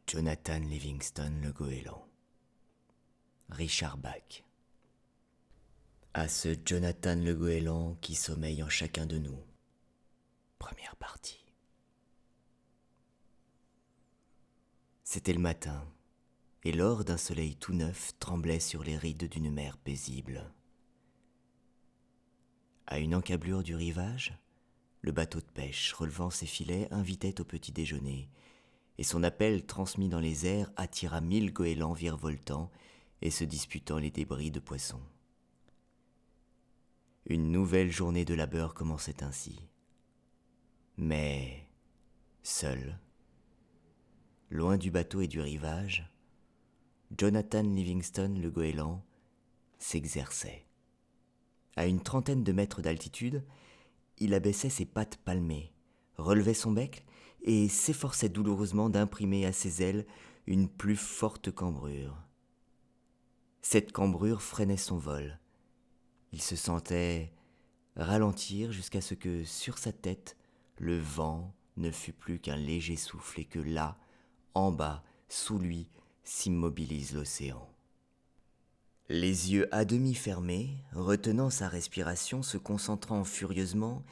Jonathan Livingston le goéland. Richard Bach. À ce Jonathan le goéland qui sommeille en chacun de nous. Première partie. C'était le matin, et l'or d'un soleil tout neuf tremblait sur les rides d'une mer paisible. À une encablure du rivage, le bateau de pêche, relevant ses filets, invitait au petit déjeuner, et son appel transmis dans les airs attira 1000 goélands virevoltant et se disputant les débris de poissons. Une nouvelle journée de labeur commençait ainsi. Mais, seul, loin du bateau et du rivage, Jonathan Livingston le goéland s'exerçait. À une trentaine de mètres d'altitude, il abaissait ses pattes palmées, relevait son bec et s'efforçait douloureusement d'imprimer à ses ailes une plus forte cambrure. Cette cambrure freinait son vol. Il se sentait ralentir jusqu'à ce que, sur sa tête, le vent ne fût plus qu'un léger souffle et que là, en bas, sous lui, s'immobilise l'océan. Les yeux à demi fermés, retenant sa respiration, se concentrant furieusement,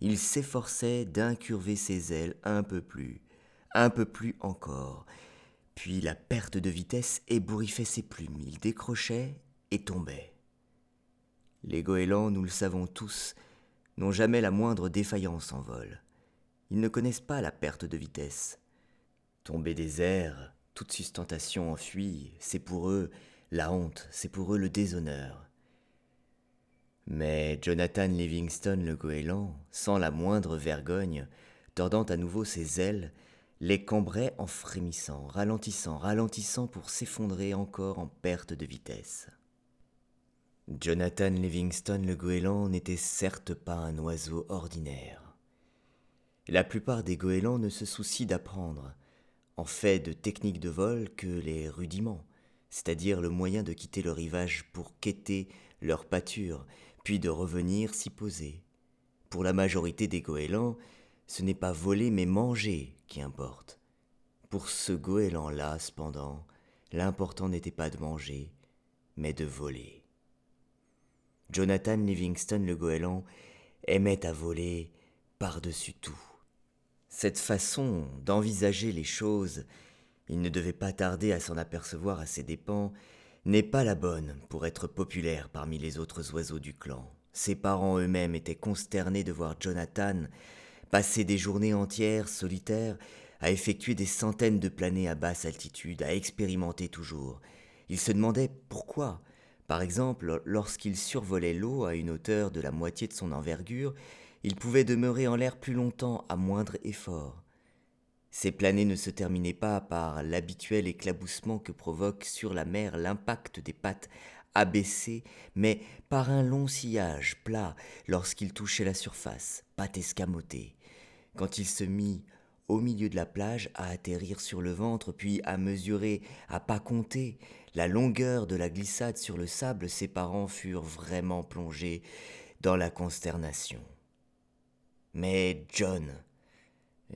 il s'efforçait d'incurver ses ailes un peu plus encore. Puis la perte de vitesse ébouriffait ses plumes, il décrochait et tombait. Les goélands, nous le savons tous, n'ont jamais la moindre défaillance en vol. Ils ne connaissent pas la perte de vitesse. Tomber des airs, toute sustentation enfuie, c'est pour eux la honte, c'est pour eux le déshonneur. Mais Jonathan Livingston le goéland, sans la moindre vergogne, tordant à nouveau ses ailes, les cambrait en frémissant, ralentissant pour s'effondrer encore en perte de vitesse. Jonathan Livingston le goéland n'était certes pas un oiseau ordinaire. La plupart des goélands ne se soucient d'apprendre, en fait de techniques de vol, que les rudiments, c'est-à-dire le moyen de quitter le rivage pour quêter leur pâture, puis de revenir s'y poser. Pour la majorité des goélands, ce n'est pas voler mais manger qui importe. Pour ce goéland-là, cependant, l'important n'était pas de manger, mais de voler. Jonathan Livingston le goéland aimait à voler par-dessus tout. Cette façon d'envisager les choses, il ne devait pas tarder à s'en apercevoir à ses dépens, n'est pas la bonne pour être populaire parmi les autres oiseaux du clan. Ses parents eux-mêmes étaient consternés de voir Jonathan passer des journées entières, solitaires, à effectuer des centaines de planées à basse altitude, à expérimenter toujours. Ils se demandaient pourquoi. Par exemple, lorsqu'il survolait l'eau à une hauteur de la moitié de son envergure, il pouvait demeurer en l'air plus longtemps à moindre effort. Ces planées ne se terminaient pas par l'habituel éclaboussement que provoque sur la mer l'impact des pattes abaissées, mais par un long sillage plat lorsqu'il touchait la surface, pattes escamotées. Quand il se mit au milieu de la plage à atterrir sur le ventre, puis à mesurer, à pas compter, la longueur de la glissade sur le sable, ses parents furent vraiment plongés dans la consternation. « Mais John !»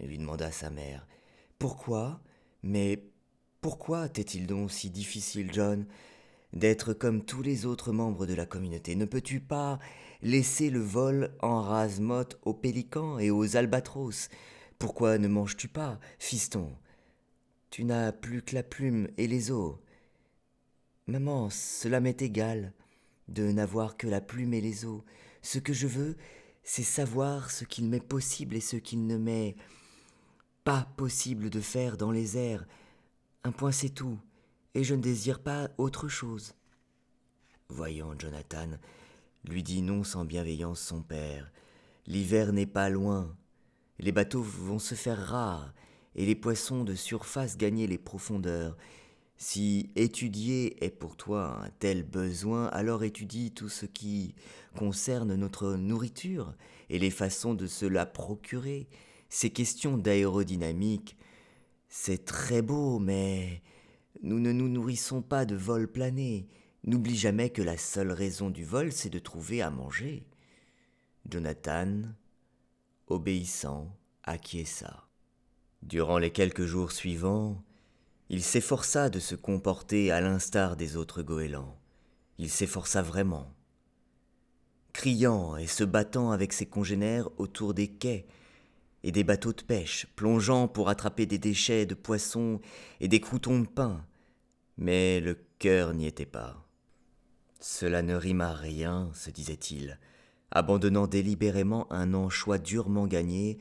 lui demanda sa mère. « Pourquoi ? Mais pourquoi t'est-il donc si difficile, John, d'être comme tous les autres membres de la communauté ? Ne peux-tu pas laisser le vol en rase-motte aux pélicans et aux albatros ? Pourquoi ne manges-tu pas, fiston ? Tu n'as plus que la plume et les os. Maman, cela m'est égal de n'avoir que la plume et les os. Ce que je veux, c'est savoir ce qu'il m'est possible et ce qu'il ne m'est pas possible de faire dans les airs. Un point c'est tout, et je ne désire pas autre chose. » Voyons, Jonathan, lui dit non sans bienveillance son père, l'hiver n'est pas loin. Les bateaux vont se faire rares, et les poissons de surface gagner les profondeurs. Si étudier est pour toi un tel besoin, alors étudie tout ce qui concerne notre nourriture et les façons de se la procurer. Ces questions d'aérodynamique, c'est très beau, mais nous ne nous nourrissons pas de vol plané. N'oublie jamais que la seule raison du vol, c'est de trouver à manger. Jonathan, obéissant, acquiesça. Durant les quelques jours suivants, Il s'efforça de se comporter à l'instar des autres goélands. Il s'efforça vraiment. Criant et se battant avec ses congénères autour des quais et des bateaux de pêche, plongeant pour attraper des déchets de poissons et des croûtons de pain. Mais le cœur n'y était pas. Cela ne rime à rien, se disait-il, abandonnant délibérément un anchois durement gagné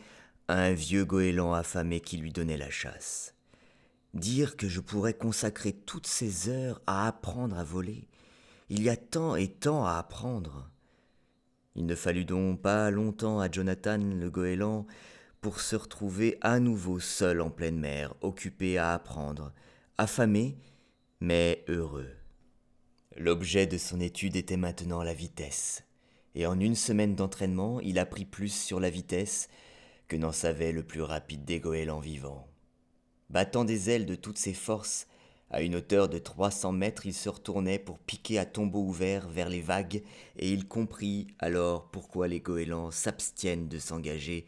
à un vieux goéland affamé qui lui donnait la chasse. Dire que je pourrais consacrer toutes ces heures à apprendre à voler. Il y a tant et tant à apprendre. Il ne fallut donc pas longtemps à Jonathan le goéland pour se retrouver à nouveau seul en pleine mer, occupé à apprendre, affamé, mais heureux. L'objet de son étude était maintenant la vitesse, et en une semaine d'entraînement, il apprit plus sur la vitesse que n'en savait le plus rapide des goélands vivants. Battant des ailes de toutes ses forces, à une hauteur de 300 mètres, il se retournait pour piquer à tombeau ouvert vers les vagues, et il comprit alors pourquoi les goélands s'abstiennent de s'engager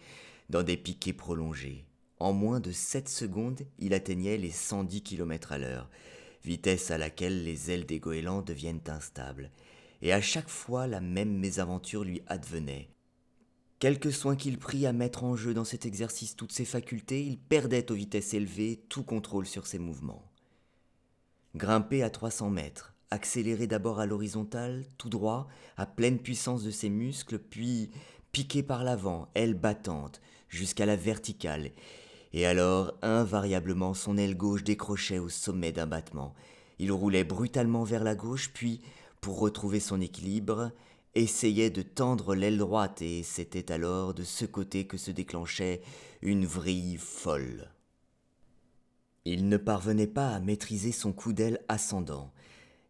dans des piquets prolongés. En moins de 7 secondes, il atteignait les 110 km à l'heure, vitesse à laquelle les ailes des goélands deviennent instables. Et à chaque fois, la même mésaventure lui advenait. Quelque soin qu'il prît à mettre en jeu dans cet exercice toutes ses facultés, il perdait aux vitesses élevées tout contrôle sur ses mouvements. Grimper à 300 mètres, accélérer d'abord à l'horizontale, tout droit, à pleine puissance de ses muscles, puis piquer par l'avant, aile battante, jusqu'à la verticale, et alors, invariablement, son aile gauche décrochait au sommet d'un battement. Il roulait brutalement vers la gauche, puis, pour retrouver son équilibre, essayait de tendre l'aile droite, et c'était alors de ce côté que se déclenchait une vrille folle. Il ne parvenait pas à maîtriser son coup d'aile ascendant.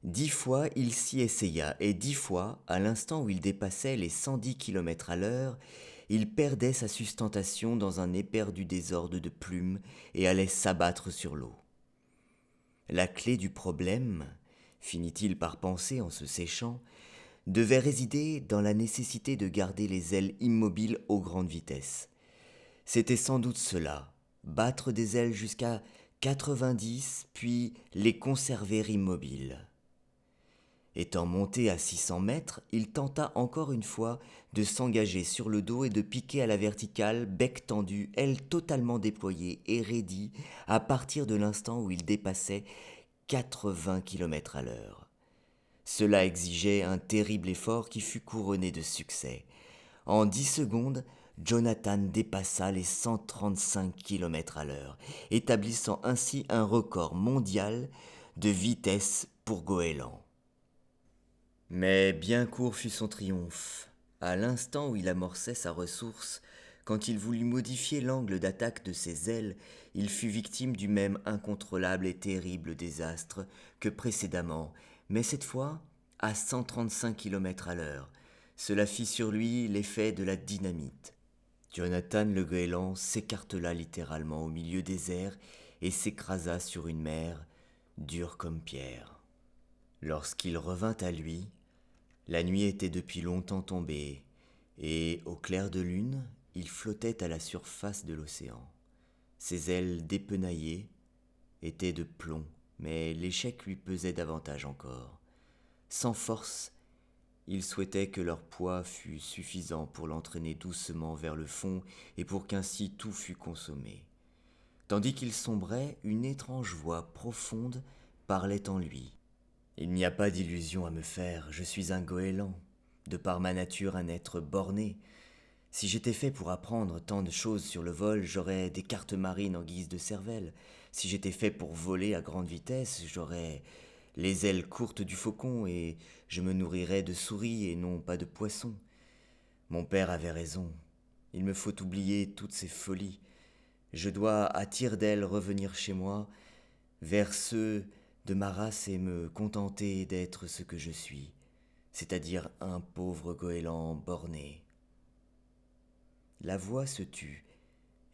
10 fois il s'y essaya, et 10 fois, à l'instant où il dépassait les 110 km à l'heure, il perdait sa sustentation dans un éperdu désordre de plumes et allait s'abattre sur l'eau. La clé du problème, finit-il par penser en se séchant, devait résider dans la nécessité de garder les ailes immobiles aux grandes vitesses. C'était sans doute cela, battre des ailes jusqu'à 90, puis les conserver immobiles. Étant monté à 600 mètres, il tenta encore une fois de s'engager sur le dos et de piquer à la verticale, bec tendu, ailes totalement déployées et raidies à partir de l'instant où il dépassait 80 km à l'heure. Cela exigeait un terrible effort qui fut couronné de succès. En 10 secondes, Jonathan dépassa les 135 km à l'heure, établissant ainsi un record mondial de vitesse pour goéland. Mais bien court fut son triomphe. À l'instant où il amorçait sa ressource, quand il voulut modifier l'angle d'attaque de ses ailes, il fut victime du même incontrôlable et terrible désastre que précédemment, mais cette fois à 135 km à l'heure. Cela fit sur lui l'effet de la dynamite. Jonathan le goéland s'écartela littéralement au milieu des airs et s'écrasa sur une mer dure comme pierre. Lorsqu'il revint à lui, la nuit était depuis longtemps tombée, et, au clair de lune, il flottait à la surface de l'océan. Ses ailes dépenaillées étaient de plomb, mais l'échec lui pesait davantage encore. Sans force, il souhaitait que leur poids fût suffisant pour l'entraîner doucement vers le fond et pour qu'ainsi tout fût consommé. Tandis qu'il sombrait, une étrange voix profonde parlait en lui. « Il n'y a pas d'illusion à me faire, je suis un goéland, de par ma nature un être borné. Si j'étais fait pour apprendre tant de choses sur le vol, j'aurais des cartes marines en guise de cervelle. Si j'étais fait pour voler à grande vitesse, j'aurais les ailes courtes du faucon et je me nourrirais de souris et non pas de poissons. Mon père avait raison, il me faut oublier toutes ces folies. Je dois à tire-d'aile revenir chez moi, vers ceux de ma race et me contenter d'être ce que je suis, c'est-à-dire un pauvre goéland borné. » La voix se tut,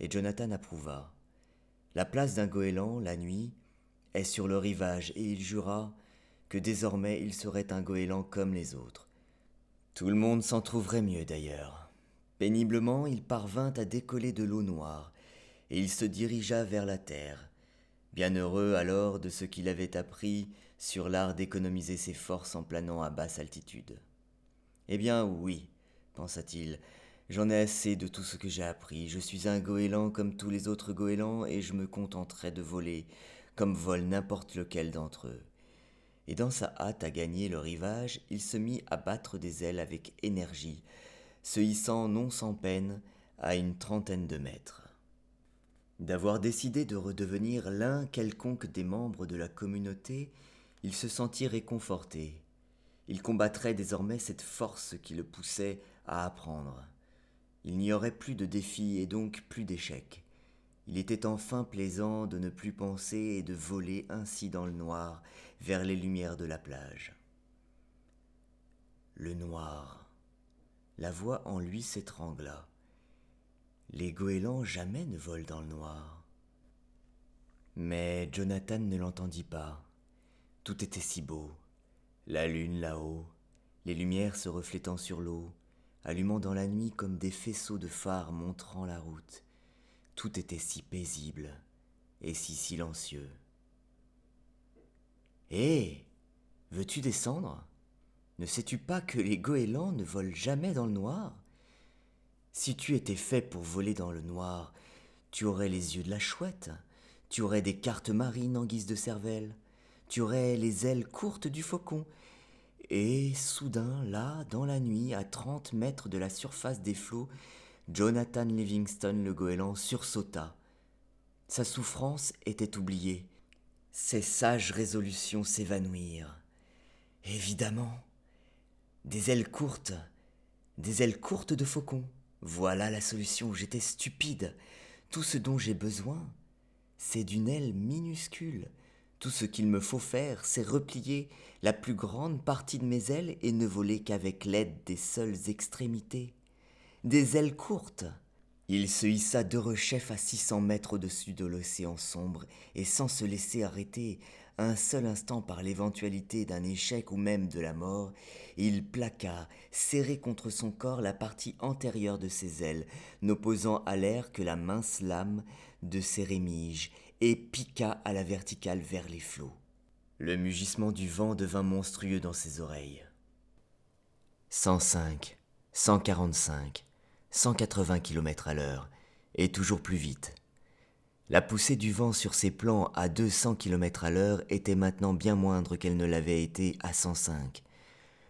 et Jonathan approuva. La place d'un goéland, la nuit, est sur le rivage, et il jura que désormais il serait un goéland comme les autres. Tout le monde s'en trouverait mieux d'ailleurs. Péniblement, il parvint à décoller de l'eau noire, et il se dirigea vers la terre. bien heureux alors de ce qu'il avait appris sur l'art d'économiser ses forces en planant à basse altitude. Eh bien oui, pensa-t-il, j'en ai assez de tout ce que j'ai appris, je suis un goéland comme tous les autres goélands et je me contenterai de voler comme vole n'importe lequel d'entre eux. Et dans sa hâte à gagner le rivage, il se mit à battre des ailes avec énergie, se hissant non sans peine à une trentaine de mètres. D'avoir décidé de redevenir l'un quelconque des membres de la communauté, il se sentit réconforté. Il combattrait désormais cette force qui le poussait à apprendre. Il n'y aurait plus de défis et donc plus d'échecs. Il était enfin plaisant de ne plus penser et de voler ainsi dans le noir vers les lumières de la plage. Le noir. La voix en lui s'étrangla. Les goélands jamais ne volent dans le noir. Mais Jonathan ne l'entendit pas. Tout était si beau. La lune là-haut, les lumières se reflétant sur l'eau, allumant dans la nuit comme des faisceaux de phares montrant la route. Tout était si paisible et si silencieux. « Hé, veux-tu descendre ? Ne sais-tu pas que les goélands ne volent jamais dans le noir ? Si tu étais fait pour voler dans le noir, tu aurais les yeux de la chouette, tu aurais des cartes marines en guise de cervelle, tu aurais les ailes courtes du faucon. Et soudain, là, dans la nuit, à 30 mètres de la surface des flots, Jonathan Livingston le goéland sursauta. Sa souffrance était oubliée. Ses sages résolutions s'évanouirent. Évidemment, des ailes courtes de faucon. Voilà la solution, j'étais stupide. Tout ce dont j'ai besoin, c'est d'une aile minuscule. Tout ce qu'il me faut faire, c'est replier la plus grande partie de mes ailes et ne voler qu'avec l'aide des seules extrémités. Des ailes courtes. Il se hissa derechef à 600 mètres au-dessus de l'océan sombre et sans se laisser arrêter un seul instant par l'éventualité d'un échec ou même de la mort, il plaqua, serré contre son corps, la partie antérieure de ses ailes, n'opposant à l'air que la mince lame de ses rémiges, et piqua à la verticale vers les flots. Le mugissement du vent devint monstrueux dans ses oreilles. 105, 145, 180 km à l'heure, et toujours plus vite. La poussée du vent sur ses plans à 200 km à l'heure était maintenant bien moindre qu'elle ne l'avait été à 105.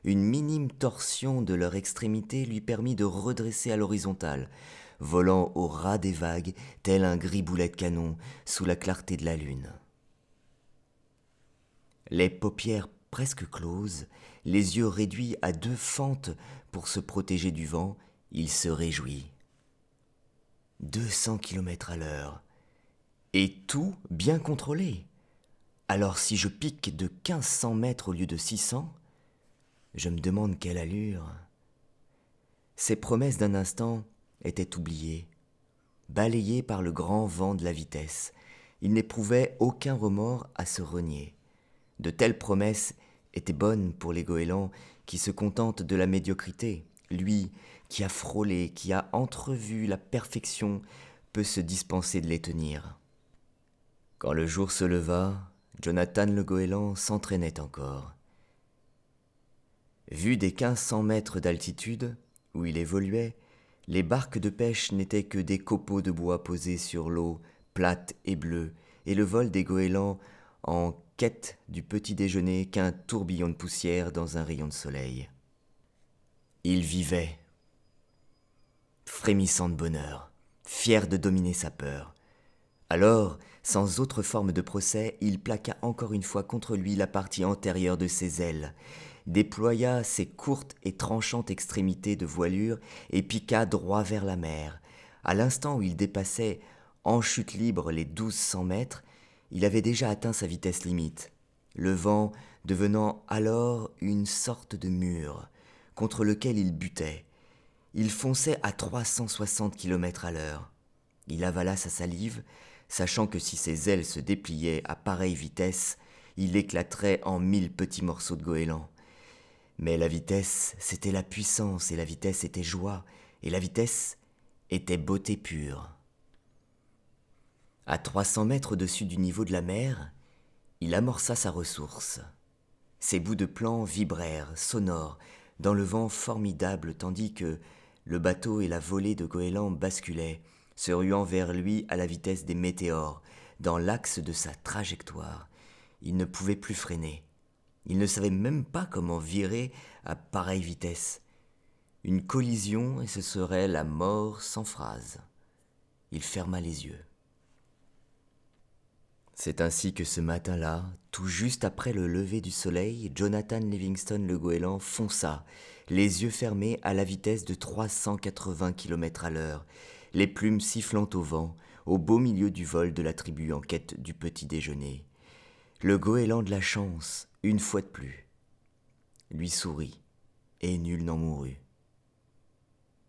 Une minime torsion de leur extrémité lui permit de redresser à l'horizontale, volant au ras des vagues tel un gris boulet de canon sous la clarté de la lune. Les paupières presque closes, les yeux réduits à 2 fentes pour se protéger du vent, il se réjouit. 200 km à l'heure. Et tout bien contrôlé. Alors si je pique de 1500 mètres au lieu de 600, je me demande quelle allure. Ces promesses d'un instant étaient oubliées, balayées par le grand vent de la vitesse. Il n'éprouvait aucun remords à se renier. De telles promesses étaient bonnes pour les goélands qui se contentent de la médiocrité. Lui, qui a frôlé, qui a entrevu la perfection, peut se dispenser de les tenir. Quand le jour se leva, Jonathan le goéland s'entraînait encore. Vu des 1500 mètres d'altitude, où il évoluait, les barques de pêche n'étaient que des copeaux de bois posés sur l'eau, plate et bleue, et le vol des goélands en quête du petit déjeuner qu'un tourbillon de poussière dans un rayon de soleil. Il vivait, frémissant de bonheur, fier de dominer sa peur. Alors, sans autre forme de procès, il plaqua encore une fois contre lui la partie antérieure de ses ailes, déploya ses courtes et tranchantes extrémités de voilure et piqua droit vers la mer. À l'instant où il dépassait en chute libre les 1200 mètres, il avait déjà atteint sa vitesse limite, le vent devenant alors une sorte de mur contre lequel il butait. Il fonçait à 360 km à l'heure. Il avala sa salive, sachant que si ses ailes se dépliaient à pareille vitesse, il éclaterait en 1000 petits morceaux de goéland. Mais la vitesse, c'était la puissance, et la vitesse était joie, et la vitesse était beauté pure. À 300 mètres au-dessus du niveau de la mer, il amorça sa ressource. Ses bouts de plan vibrèrent, sonores, dans le vent formidable, tandis que le bateau et la volée de goélands basculaient, se ruant vers lui à la vitesse des météores, dans l'axe de sa trajectoire. Il ne pouvait plus freiner. Il ne savait même pas comment virer à pareille vitesse. Une collision et ce serait la mort sans phrase. Il ferma les yeux. C'est ainsi que ce matin-là, tout juste après le lever du soleil, Jonathan Livingston le goéland fonça, les yeux fermés à la vitesse de 380 km à l'heure, les plumes sifflant au vent, au beau milieu du vol de la tribu en quête du petit déjeuner. Le goéland de la chance, une fois de plus, lui sourit, et nul n'en mourut.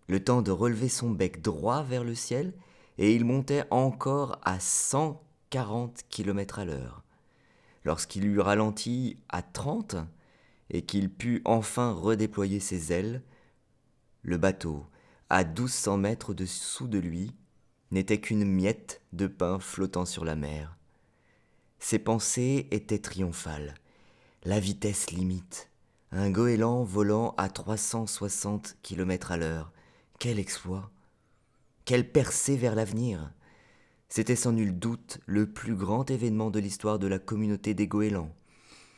Le temps de relever son bec droit vers le ciel, et il montait encore à 140 km à l'heure. Lorsqu'il eut ralenti à 30 et qu'il put enfin redéployer ses ailes, le bateau, à 1200 mètres au-dessous de lui, n'était qu'une miette de pain flottant sur la mer. Ses pensées étaient triomphales. La vitesse limite. Un goéland volant à 360 km à l'heure. Quel exploit! Quelle percée vers l'avenir! C'était sans nul doute le plus grand événement de l'histoire de la communauté des goélands.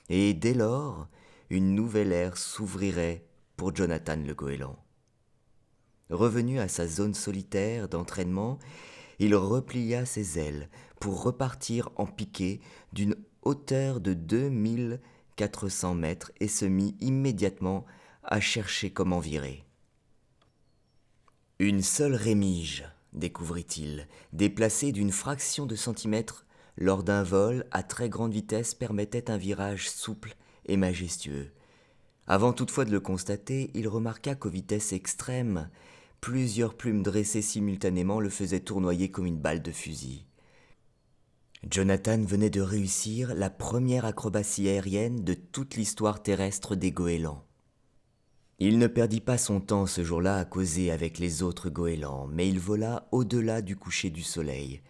Et dès lors, une nouvelle ère s'ouvrirait pour Jonathan le goéland. Revenu à sa zone solitaire d'entraînement, il replia ses ailes pour repartir en piqué d'une hauteur de 2400 mètres et se mit immédiatement à chercher comment virer. Une seule rémige, découvrit-il, déplacée d'une fraction de centimètre lors d'un vol à très grande vitesse permettait un virage souple et majestueux. Avant toutefois de le constater, il remarqua qu'aux vitesses extrêmes, plusieurs plumes dressées simultanément le faisaient tournoyer comme une balle de fusil. Jonathan venait de réussir la première acrobatie aérienne de toute l'histoire terrestre des goélands. Il ne perdit pas son temps ce jour-là à causer avec les autres goélands, mais il vola au-delà du coucher du soleil.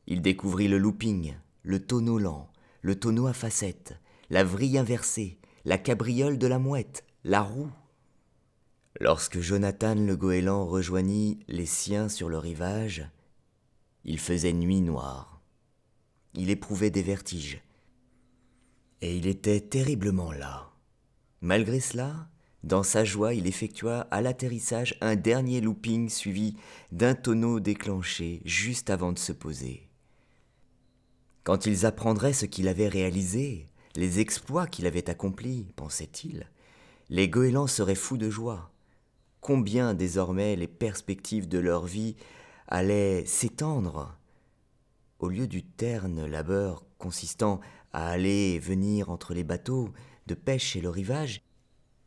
Il découvrit le looping, le tonneau lent, le tonneau à facettes, la vrille inversée, la cabriole de la mouette, la roue. Lorsque Jonathan le goéland rejoignit les siens sur le rivage, il faisait nuit noire. Il éprouvait des vertiges. Et il était terriblement las. Malgré cela, dans sa joie, il effectua à l'atterrissage un dernier looping suivi d'un tonneau déclenché juste avant de se poser. Quand ils apprendraient ce qu'il avait réalisé, les exploits qu'il avait accomplis, pensait-il, les goélands seraient fous de joie. Combien désormais les perspectives de leur vie allaient s'étendre. Au lieu du terne labeur consistant à aller et venir entre les bateaux de pêche et le rivage,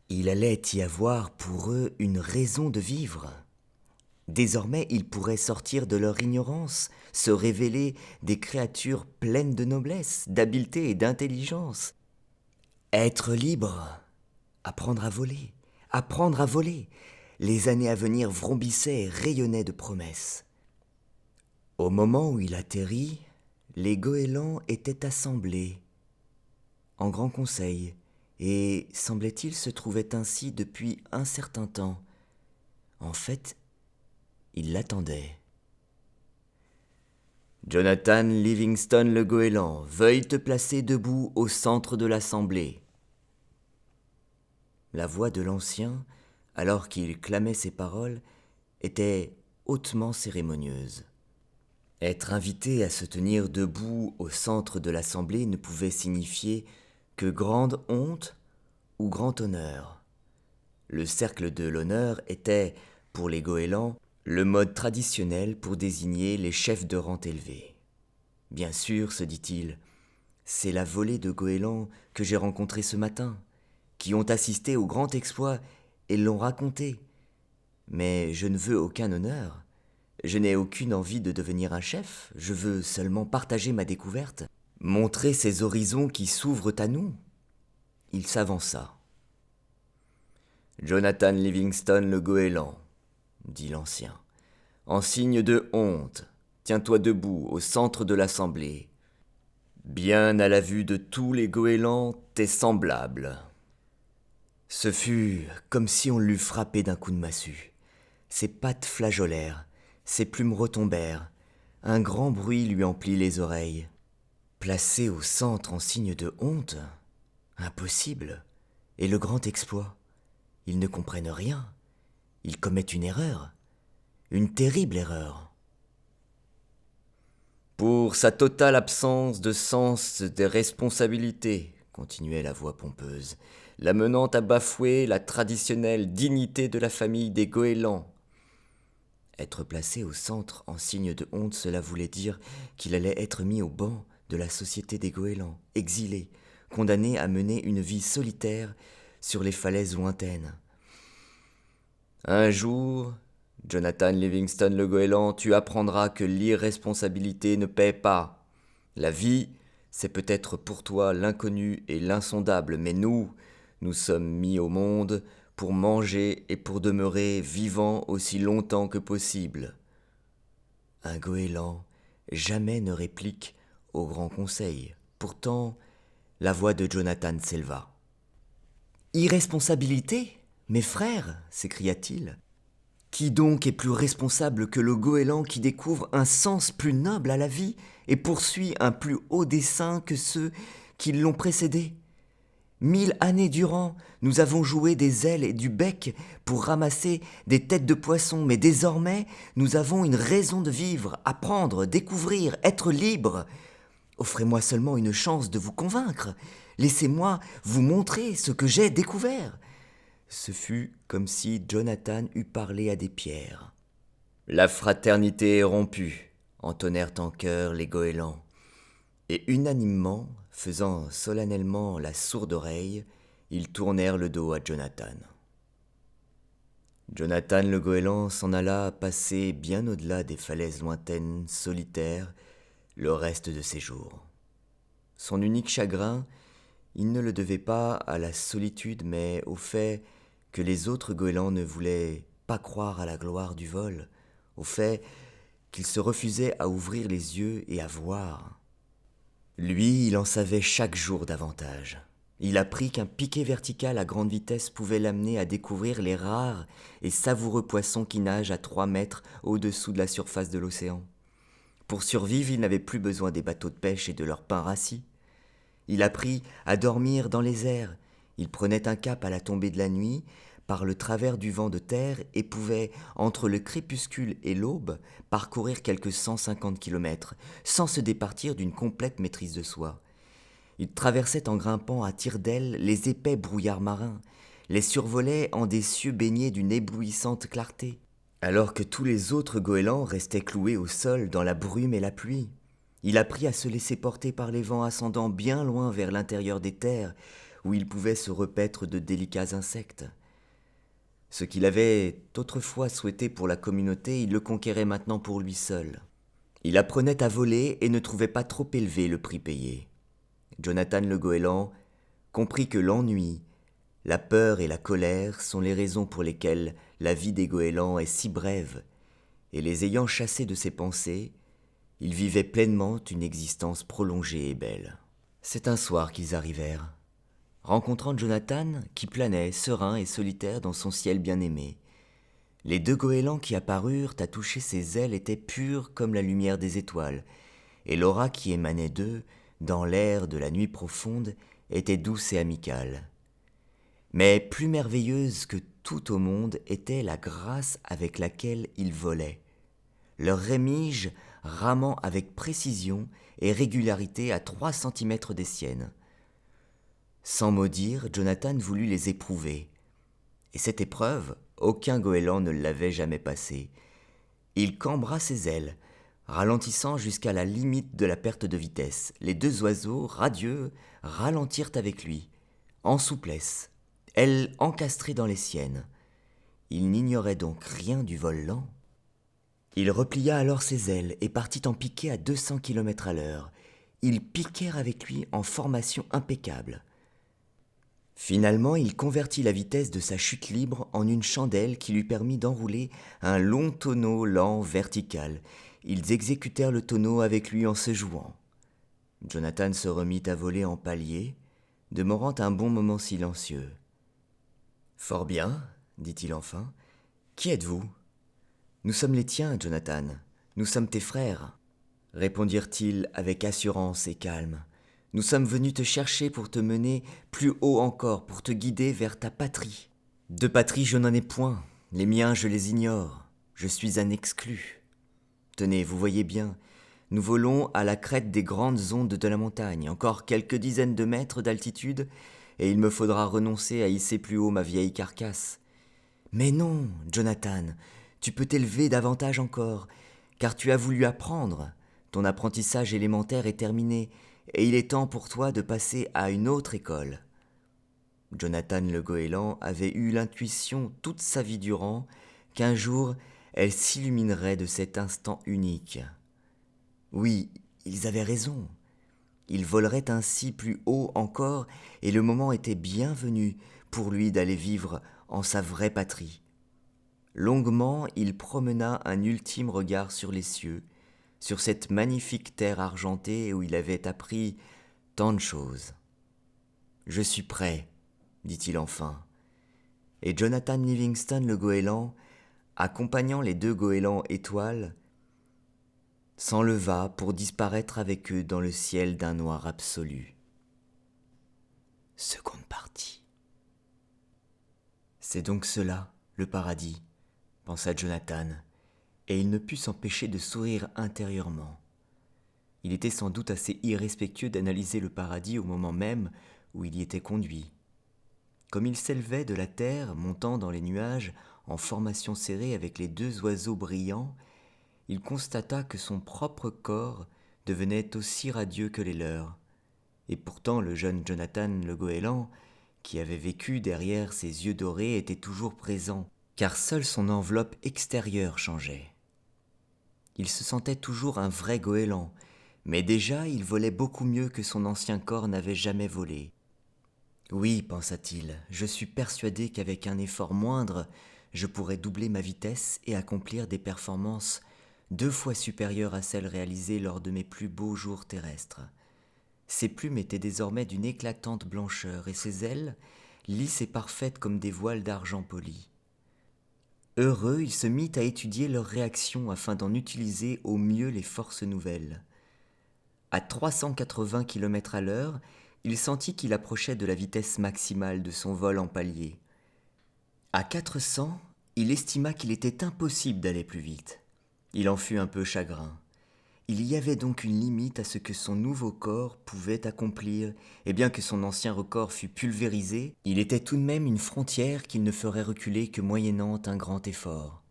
il allait y avoir pour eux une raison de vivre. Désormais, ils pourraient sortir de leur ignorance, se révéler des créatures pleines de noblesse, d'habileté et d'intelligence. Être libre, apprendre à voler, apprendre à voler. Les années à venir vrombissaient et rayonnaient de promesses. Au moment où il atterrit, les goélands étaient assemblés en grand conseil, et semblait-il se trouvaient ainsi depuis un certain temps. En fait, ils l'attendaient. Jonathan Livingston le goéland, veuille te placer debout au centre de l'assemblée. La voix de l'ancien, alors qu'il clamait ces paroles, était hautement cérémonieuse. Être invité à se tenir debout au centre de l'assemblée ne pouvait signifier que grande honte ou grand honneur. Le cercle de l'honneur était, pour les goélands, le mode traditionnel pour désigner les chefs de rang élevés. Bien sûr, se dit-il, c'est la volée de goélands que j'ai rencontrés ce matin, qui ont assisté au grand exploit et l'ont raconté. Mais je ne veux aucun honneur. Je n'ai aucune envie de devenir un chef, je veux seulement partager ma découverte, montrer ces horizons qui s'ouvrent à nous. Il s'avança. Jonathan Livingston le goéland, dit l'ancien, en signe de honte, tiens-toi debout au centre de l'assemblée, bien à la vue de tous les goélands, tes semblables. » Ce fut comme si on l'eût frappé d'un coup de massue. Ses pattes flageolèrent, ses plumes retombèrent, un grand bruit lui emplit les oreilles. Placé au centre en signe de honte, impossible. Et le grand exploit, ils ne comprennent rien. Ils commettent une terrible erreur. Pour sa totale absence de sens des responsabilités, continuait la voix pompeuse, l'amenant à bafouer la traditionnelle dignité de la famille des goélands. Être placé au centre en signe de honte, cela voulait dire qu'il allait être mis au banc de la société des goélands, exilé, condamné à mener une vie solitaire sur les falaises lointaines. Un jour, Jonathan Livingston le goéland, tu apprendras que l'irresponsabilité ne paie pas. La vie, c'est peut-être pour toi l'inconnu et l'insondable, mais nous sommes mis au monde pour manger et pour demeurer vivants aussi longtemps que possible. Un goéland jamais ne réplique au grand conseil. Pourtant, la voix de Jonathan s'éleva. « Irresponsabilité, mes frères » s'écria-t-il. « Qui donc est plus responsable que le goéland qui découvre un sens plus noble à la vie et poursuit un plus haut dessein que ceux qui l'ont précédé ? 1000 années durant, nous avons joué des ailes et du bec pour ramasser des têtes de poisson, mais désormais, nous avons une raison de vivre, apprendre, découvrir, être libre. Offrez-moi seulement une chance de vous convaincre. Laissez-moi vous montrer ce que j'ai découvert. » Ce fut comme si Jonathan eût parlé à des pierres. « La fraternité est rompue » entonnèrent en chœur les goélands. Et unanimement, faisant solennellement la sourde oreille, ils tournèrent le dos à Jonathan. Jonathan le goéland s'en alla passer bien au-delà des falaises lointaines, solitaires, le reste de ses jours. Son unique chagrin, il ne le devait pas à la solitude, mais au fait que les autres goélands ne voulaient pas croire à la gloire du vol, au fait qu'ils se refusaient à ouvrir les yeux et à voir. Lui, il en savait chaque jour davantage. Il apprit qu'un piqué vertical à grande vitesse pouvait l'amener à découvrir les rares et savoureux poissons qui nagent à 3 mètres au-dessous de la surface de l'océan. Pour survivre, il n'avait plus besoin des bateaux de pêche et de leurs pains rassis. Il apprit à dormir dans les airs. Il prenait un cap à la tombée de la nuit, par le travers du vent de terre, et pouvait, entre le crépuscule et l'aube, parcourir quelques 150 kilomètres, sans se départir d'une complète maîtrise de soi. Il traversait en grimpant à tire-d'aile les épais brouillards marins, les survolait en des cieux baignés d'une éblouissante clarté, alors que tous les autres goélands restaient cloués au sol dans la brume et la pluie. Il apprit à se laisser porter par les vents ascendant bien loin vers l'intérieur des terres, où il pouvait se repaître de délicats insectes. Ce qu'il avait autrefois souhaité pour la communauté, il le conquérait maintenant pour lui seul. Il apprenait à voler et ne trouvait pas trop élevé le prix payé. Jonathan le goéland comprit que l'ennui, la peur et la colère sont les raisons pour lesquelles la vie des goélands est si brève, et les ayant chassés de ses pensées, il vivait pleinement une existence prolongée et belle. C'est un soir qu'ils arrivèrent, rencontrant Jonathan qui planait serein et solitaire dans son ciel bien-aimé. Les 2 goélands qui apparurent à toucher ses ailes étaient purs comme la lumière des étoiles, et l'aura qui émanait d'eux, dans l'air de la nuit profonde, était douce et amicale. Mais plus merveilleuse que tout au monde était la grâce avec laquelle ils volaient, leurs rémiges ramant avec précision et régularité à 3 centimètres des siennes. Sans mot dire, Jonathan voulut les éprouver. Et cette épreuve, aucun goéland ne l'avait jamais passée. Il cambra ses ailes, ralentissant jusqu'à la limite de la perte de vitesse. Les 2 oiseaux, radieux, ralentirent avec lui, en souplesse, ailes encastrées dans les siennes. Il n'ignorait donc rien du vol lent. Il replia alors ses ailes et partit en piqué à 200 km à l'heure. Ils piquèrent avec lui en formation impeccable. Finalement, il convertit la vitesse de sa chute libre en une chandelle qui lui permit d'enrouler un long tonneau lent vertical. ils exécutèrent le tonneau avec lui en se jouant. Jonathan se remit à voler en palier, demeurant un bon moment silencieux. « Fort bien, dit-il enfin. Qui êtes-vous ? » ?»« Nous sommes les tiens, Jonathan. Nous sommes tes frères, répondirent-ils avec assurance et calme. Nous sommes venus te chercher pour te mener plus haut encore, pour te guider vers ta patrie. De patrie, je n'en ai point. Les miens, je les ignore. Je suis un exclu. Tenez, vous voyez bien, nous volons à la crête des grandes ondes de la montagne, encore quelques dizaines de mètres d'altitude, et il me faudra renoncer à hisser plus haut ma vieille carcasse. Mais non, Jonathan, tu peux t'élever davantage encore, car tu as voulu apprendre. Ton apprentissage élémentaire est terminé, et il est temps pour toi de passer à une autre école. Jonathan le goéland avait eu l'intuition toute sa vie durant qu'un jour elle s'illuminerait de cet instant unique. Oui, ils avaient raison. Il volerait ainsi plus haut encore, et le moment était bien venu pour lui d'aller vivre en sa vraie patrie. Longuement, il promena un ultime regard sur les cieux, sur cette magnifique terre argentée où il avait appris tant de choses. « Je suis prêt, dit-il enfin. Et Jonathan Livingston le goéland, accompagnant les deux goélands étoiles, s'enleva pour disparaître avec eux dans le ciel d'un noir absolu. Seconde partie. C'est donc cela, le paradis, pensa Jonathan, et il ne put s'empêcher de sourire intérieurement. Il était sans doute assez irrespectueux d'analyser le paradis au moment même où il y était conduit. Comme il s'élevait de la terre, montant dans les nuages, en formation serrée avec les deux oiseaux brillants, il constata que son propre corps devenait aussi radieux que les leurs. Et pourtant le jeune Jonathan le goéland, qui avait vécu derrière ses yeux dorés, était toujours présent, car seule son enveloppe extérieure changeait. Il se sentait toujours un vrai goéland, mais déjà il volait beaucoup mieux que son ancien corps n'avait jamais volé. Oui, pensa-t-il, je suis persuadé qu'avec un effort moindre, je pourrais doubler ma vitesse et accomplir des performances 2 fois supérieures à celles réalisées lors de mes plus beaux jours terrestres. Ses plumes étaient désormais d'une éclatante blancheur et ses ailes, lisses et parfaites comme des voiles d'argent poli. Heureux, il se mit à étudier leurs réactions afin d'en utiliser au mieux les forces nouvelles. À 380 km à l'heure, il sentit qu'il approchait de la vitesse maximale de son vol en palier. À 400, il estima qu'il était impossible d'aller plus vite. Il en fut un peu chagrin. Il y avait donc une limite à ce que son nouveau corps pouvait accomplir, et bien que son ancien record fût pulvérisé, il était tout de même une frontière qu'il ne ferait reculer que moyennant un grand effort.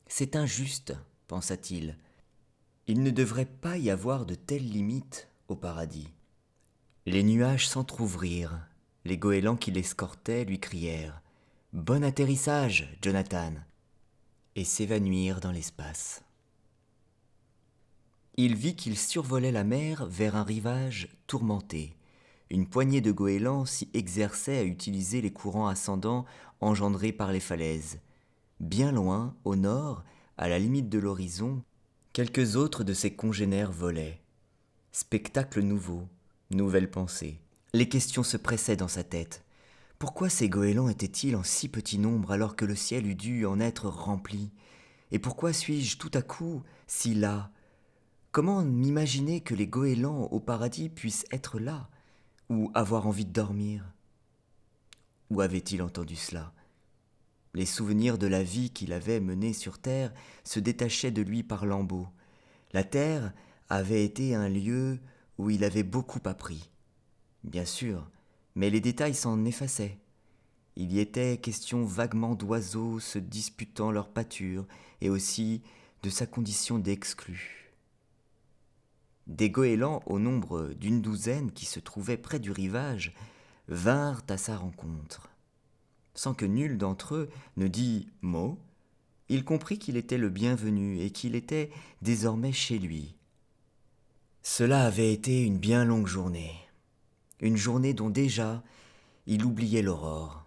C'est injuste, pensa-t-il. Il ne devrait pas y avoir de telles limites au paradis. Les nuages s'entr'ouvrirent. Les goélands qui l'escortaient lui crièrent « Bon atterrissage, Jonathan !» et s'évanouirent dans l'espace. Il vit qu'il survolait la mer vers un rivage tourmenté. Une poignée de goélands s'y exerçait à utiliser les courants ascendants engendrés par les falaises. Bien loin, au nord, à la limite de l'horizon, quelques autres de ses congénères volaient. Spectacle nouveau, nouvelle pensée. Les questions se pressaient dans sa tête. Pourquoi ces goélands étaient-ils en si petit nombre alors que le ciel eût dû en être rempli ? Et pourquoi suis-je tout à coup si las ? Comment m'imaginer que les goélands au paradis puissent être là, ou avoir envie de dormir ? Où avait-il entendu cela ? Les souvenirs de la vie qu'il avait menée sur terre se détachaient de lui par lambeaux. La terre avait été un lieu où il avait beaucoup appris. Bien sûr, mais les détails s'en effaçaient. Il y était question vaguement d'oiseaux se disputant leur pâture et aussi de sa condition d'exclu. Des goélands au nombre d'une douzaine qui se trouvaient près du rivage vinrent à sa rencontre. Sans que nul d'entre eux ne dît mot, il comprit qu'il était le bienvenu et qu'il était désormais chez lui. Cela avait été une bien longue journée, une journée dont déjà il oubliait l'aurore.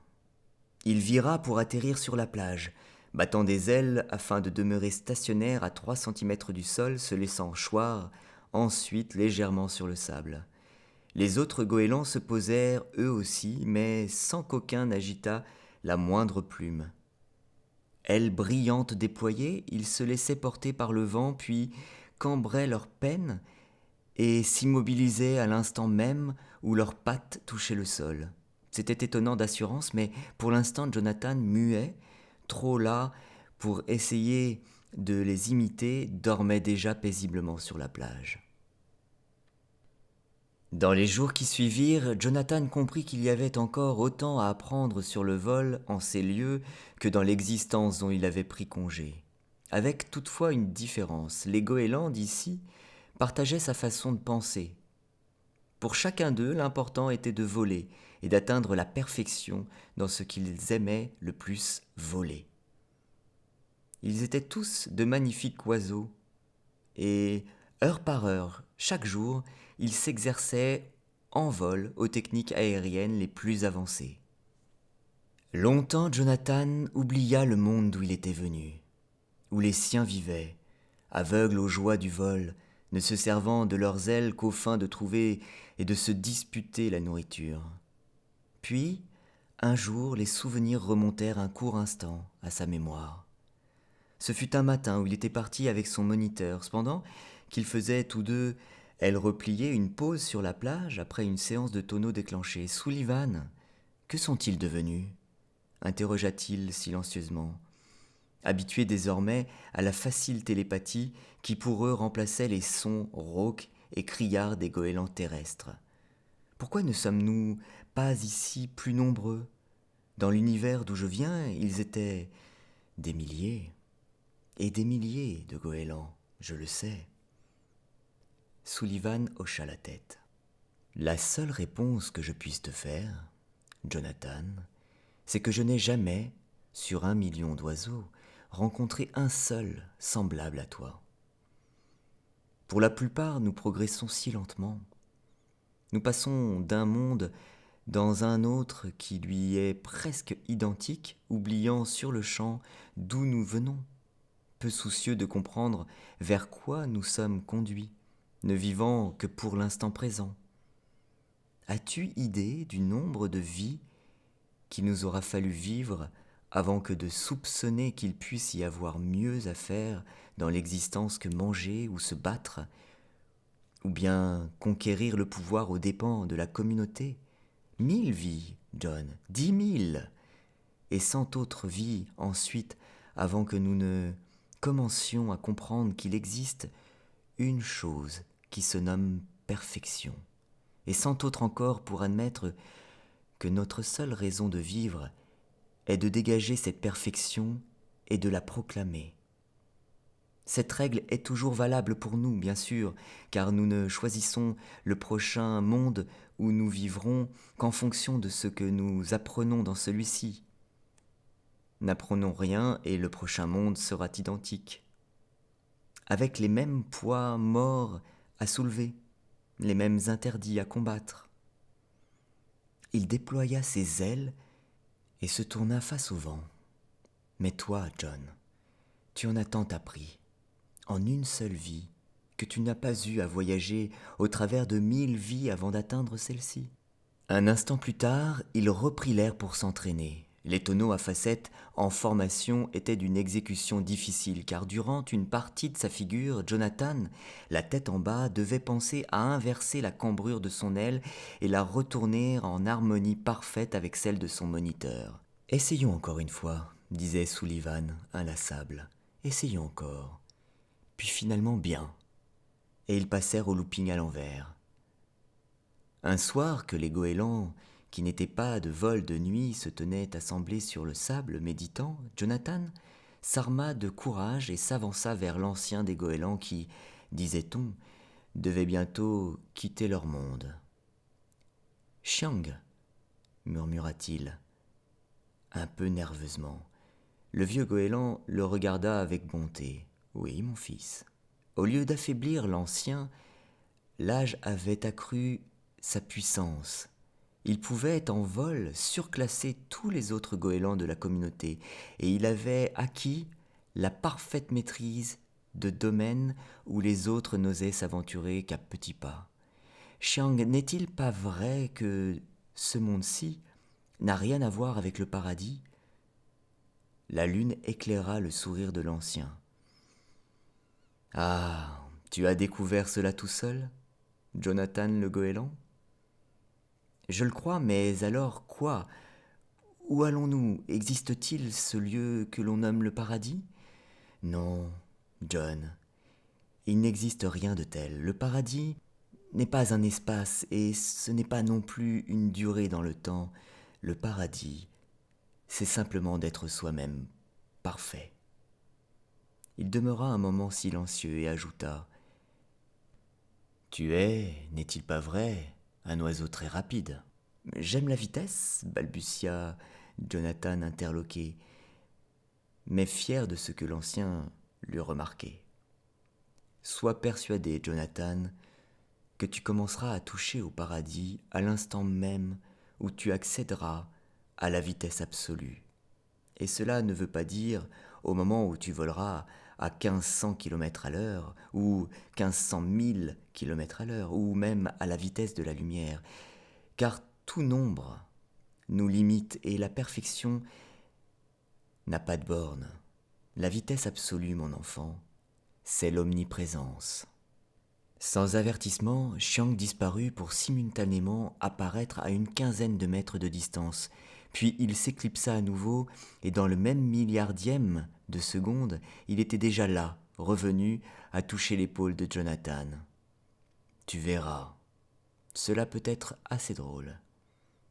Il vira pour atterrir sur la plage, battant des ailes afin de demeurer stationnaire à 3 centimètres du sol, se laissant choir ensuite légèrement sur le sable. Les autres goélands se posèrent eux aussi, mais sans qu'aucun n'agitât la moindre plume. Ailes brillantes déployées, ils se laissaient porter par le vent, puis cambraient leurs pennes et s'immobilisaient à l'instant même où leurs pattes touchaient le sol. C'était étonnant d'assurance, mais pour l'instant Jonathan, muet, trop las pour essayer de les imiter, dormait déjà paisiblement sur la plage. Dans les jours qui suivirent, Jonathan comprit qu'il y avait encore autant à apprendre sur le vol en ces lieux que dans l'existence dont il avait pris congé. Avec toutefois une différence, les goélands d'ici partageaient sa façon de penser. Pour chacun d'eux, l'important était de voler et d'atteindre la perfection dans ce qu'ils aimaient le plus, voler. Ils étaient tous de magnifiques oiseaux, et heure par heure, chaque jour, ils s'exerçaient en vol aux techniques aériennes les plus avancées. Longtemps, Jonathan oublia le monde d'où il était venu, où les siens vivaient, aveugles aux joies du vol, ne se servant de leurs ailes qu'aux fins de trouver et de se disputer la nourriture. Puis, un jour, les souvenirs remontèrent un court instant à sa mémoire. Ce fut un matin où il était parti avec son moniteur. Cependant qu'ils faisaient tous deux, elle repliait une pause sur la plage après une séance de tonneaux déclenchée. « Sullivan, que sont-ils devenus ?» interrogea-t-il silencieusement, habitué désormais à la facile télépathie qui pour eux remplaçait les sons rauques et criards des goélands terrestres. « Pourquoi ne sommes-nous pas ici plus nombreux ? Dans l'univers d'où je viens, ils étaient des milliers. Et des milliers de goélands, je le sais. » Sullivan hocha la tête. « La seule réponse que je puisse te faire, Jonathan, c'est que je n'ai jamais, sur 1 million d'oiseaux, rencontré un seul semblable à toi. Pour la plupart, nous progressons si lentement. Nous passons d'un monde dans un autre qui lui est presque identique, oubliant sur le champ d'où nous venons, peu soucieux de comprendre vers quoi nous sommes conduits, ne vivant que pour l'instant présent. As-tu idée du nombre de vies qu'il nous aura fallu vivre avant que de soupçonner qu'il puisse y avoir mieux à faire dans l'existence que manger ou se battre, ou bien conquérir le pouvoir aux dépens de la communauté ? 1000 vies, John, 10 000, et 100 autres vies ensuite avant que nous ne commencions à comprendre qu'il existe une chose qui se nomme perfection, et 100 autres encore pour admettre que notre seule raison de vivre est de dégager cette perfection et de la proclamer. Cette règle est toujours valable pour nous, bien sûr, car nous ne choisissons le prochain monde où nous vivrons qu'en fonction de ce que nous apprenons dans celui-ci. N'apprenons rien et le prochain monde sera identique, avec les mêmes poids morts à soulever, les mêmes interdits à combattre. Il déploya ses ailes et se tourna face au vent. Mais toi, John, tu en as tant appris, en une seule vie, que tu n'as pas eu à voyager au travers de 1000 vies avant d'atteindre celle-ci. Un instant plus tard, il reprit l'air pour s'entraîner. Les tonneaux à facettes en formation étaient d'une exécution difficile, car durant une partie de sa figure, Jonathan, la tête en bas, devait penser à inverser la cambrure de son aile et la retourner en harmonie parfaite avec celle de son moniteur. « Essayons encore une fois, » disait Sullivan, inlassable. « Essayons encore. » Puis finalement bien. Et ils passèrent au looping à l'envers. Un soir que les goélands, qui n'étaient pas de vol de nuit, se tenaient assemblés sur le sable, méditant, Jonathan s'arma de courage et s'avança vers l'ancien des goélands qui, disait-on, devait bientôt quitter leur monde. « Chiang !» murmura-t-il, un peu nerveusement. Le vieux goéland le regarda avec bonté. « Oui, mon fils. » Au lieu d'affaiblir l'ancien, l'âge avait accru sa puissance, Il pouvait en vol surclasser tous les autres goélands de la communauté, et il avait acquis la parfaite maîtrise de domaines où les autres n'osaient s'aventurer qu'à petits pas. Chiang, n'est-il pas vrai que ce monde-ci n'a rien à voir avec le paradis? La lune éclaira le sourire de l'ancien. Ah, tu as découvert cela tout seul, Jonathan le goéland? Je le crois, mais alors quoi? Où allons-nous? Existe-t-il ce lieu que l'on nomme le paradis? Non, John, il n'existe rien de tel. Le paradis n'est pas un espace et ce n'est pas non plus une durée dans le temps. Le paradis, c'est simplement d'être soi-même parfait. Il demeura un moment silencieux et ajouta : Tu es, n'est-il pas vrai, un oiseau très rapide? J'aime la vitesse, balbutia Jonathan interloqué, mais fier de ce que l'ancien lui remarquait. Sois persuadé, Jonathan, que tu commenceras à toucher au paradis à l'instant même où tu accéderas à la vitesse absolue. Et cela ne veut pas dire au moment où tu voleras à 1500 km à l'heure, ou 1500 000 km à l'heure, ou même à la vitesse de la lumière, car tout nombre nous limite et la perfection n'a pas de borne. La vitesse absolue, mon enfant, c'est l'omniprésence. Sans avertissement, Chiang disparut pour simultanément apparaître à une quinzaine de mètres de distance. Puis il s'éclipsa à nouveau, et dans le même milliardième de seconde, il était déjà là, revenu à toucher l'épaule de Jonathan. Tu verras, cela peut être assez drôle.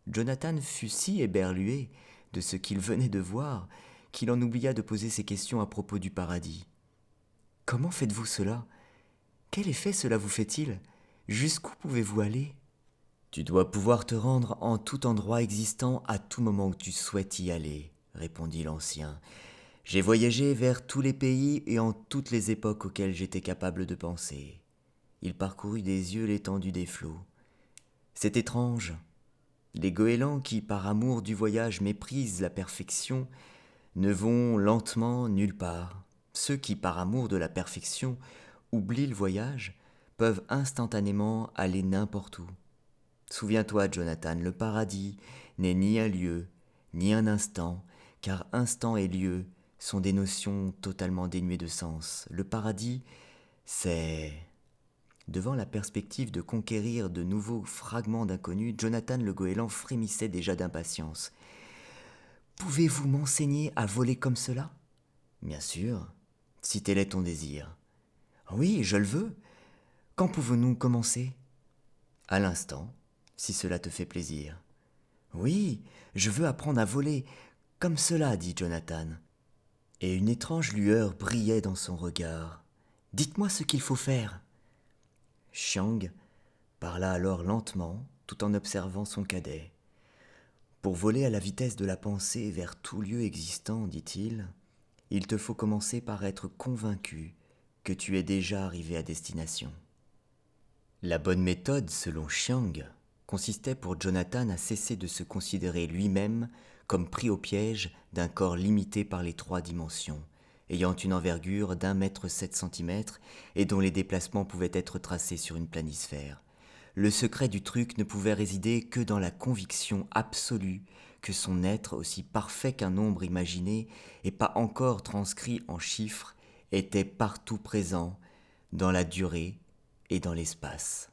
Jonathan fut si éberlué de ce qu'il venait de voir qu'il en oublia de poser ses questions à propos du paradis. Comment faites-vous cela? Quel effet cela vous fait-il? Jusqu'où pouvez-vous aller? Tu dois pouvoir te rendre en tout endroit existant à tout moment où tu souhaites y aller, répondit l'ancien. J'ai voyagé vers tous les pays et en toutes les époques auxquelles j'étais capable de penser. Il parcourut des yeux l'étendue des flots. C'est étrange. Les goélands qui, par amour du voyage, méprisent la perfection, ne vont lentement nulle part. Ceux qui, par amour de la perfection, oublient le voyage, peuvent instantanément aller n'importe où. Souviens-toi, Jonathan, le paradis n'est ni un lieu, ni un instant, car instant et lieu sont des notions totalement dénuées de sens. Le paradis, c'est... Devant la perspective de conquérir de nouveaux fragments d'inconnu, Jonathan le goéland frémissait déjà d'impatience. « Pouvez-vous m'enseigner à voler comme cela ?»« Bien sûr, si tel est ton désir. »« Oui, je le veux. Quand pouvons-nous commencer ?»« À l'instant, si cela te fait plaisir. »« Oui, je veux apprendre à voler comme cela, dit Jonathan. Et une étrange lueur brillait dans son regard. « Dites-moi ce qu'il faut faire. » Chiang parla alors lentement, tout en observant son cadet. « Pour voler à la vitesse de la pensée vers tout lieu existant, dit-il, il te faut commencer par être convaincu que tu es déjà arrivé à destination. » La bonne méthode, selon Chiang, consistait pour Jonathan à cesser de se considérer lui-même comme pris au piège d'un corps limité par les 3 dimensions, ayant une envergure d'1,7 m et dont les déplacements pouvaient être tracés sur une planisphère. Le secret du truc ne pouvait résider que dans la conviction absolue que son être, aussi parfait qu'un nombre imaginé et pas encore transcrit en chiffres, était partout présent, dans la durée et dans l'espace.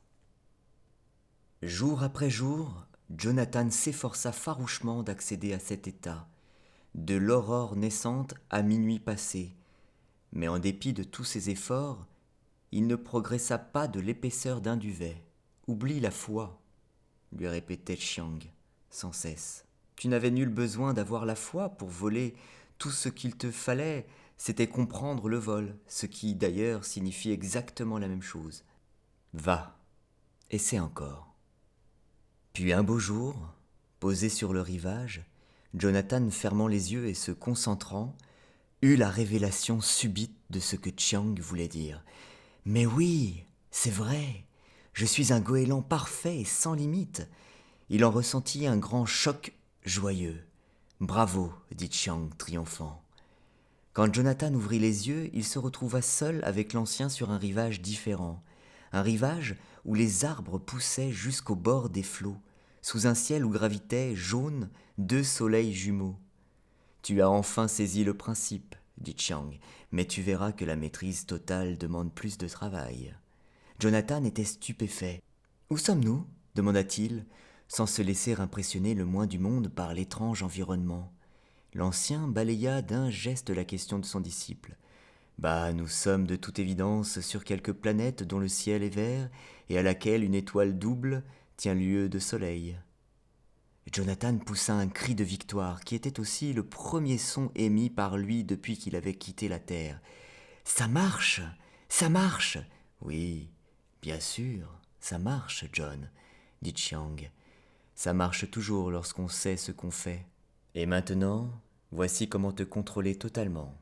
Jour après jour, Jonathan s'efforça farouchement d'accéder à cet état, de l'aurore naissante à minuit passé, mais en dépit de tous ses efforts, il ne progressa pas de l'épaisseur d'un duvet. « Oublie la foi, » lui répétait Chiang, sans cesse. Tu n'avais nul besoin d'avoir la foi pour voler. Tout ce qu'il te fallait, c'était comprendre le vol, ce qui d'ailleurs signifie exactement la même chose. Va, essaie encore. Puis un beau jour, posé sur le rivage, Jonathan, fermant les yeux et se concentrant, eut la révélation subite de ce que Chiang voulait dire. « Mais oui, c'est vrai, je suis un goéland parfait et sans limite. Il en ressentit un grand choc joyeux. Bravo, dit Chiang, triomphant. Quand Jonathan ouvrit les yeux, il se retrouva seul avec l'ancien sur un rivage différent. Un rivage où les arbres poussaient jusqu'au bord des flots, sous un ciel où gravitaient, jaunes, 2 soleils jumeaux. Tu as enfin saisi le principe, dit Chiang, mais tu verras que la maîtrise totale demande plus de travail. Jonathan était stupéfait. Où sommes-nous demanda-t-il, sans se laisser impressionner le moins du monde par l'étrange environnement. L'ancien balaya d'un geste la question de son disciple. Nous sommes de toute évidence sur quelque planète dont le ciel est vert et à laquelle une étoile double tient lieu de soleil. Jonathan poussa un cri de victoire, qui était aussi le premier son émis par lui depuis qu'il avait quitté la terre. « Ça marche! Ça marche !»« Oui, bien sûr, ça marche, John, » dit Chiang. « Ça marche toujours lorsqu'on sait ce qu'on fait. Et maintenant, voici comment te contrôler totalement. »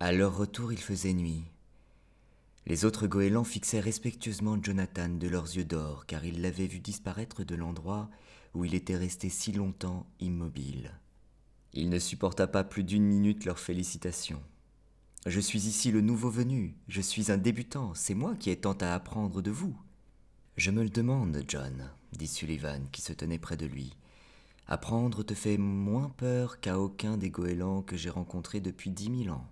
À leur retour, il faisait nuit. Les autres goélands fixaient respectueusement Jonathan de leurs yeux d'or, car ils l'avaient vu disparaître de l'endroit où il était resté si longtemps immobile. Il ne supporta pas plus d'1 minute leurs félicitations. « Je suis ici le nouveau venu, je suis un débutant, c'est moi qui ai tant à apprendre de vous. »« Je me le demande, John, » dit Sullivan, qui se tenait près de lui. « Apprendre te fait moins peur qu'à aucun des goélands que j'ai rencontrés depuis 10 000 ans. »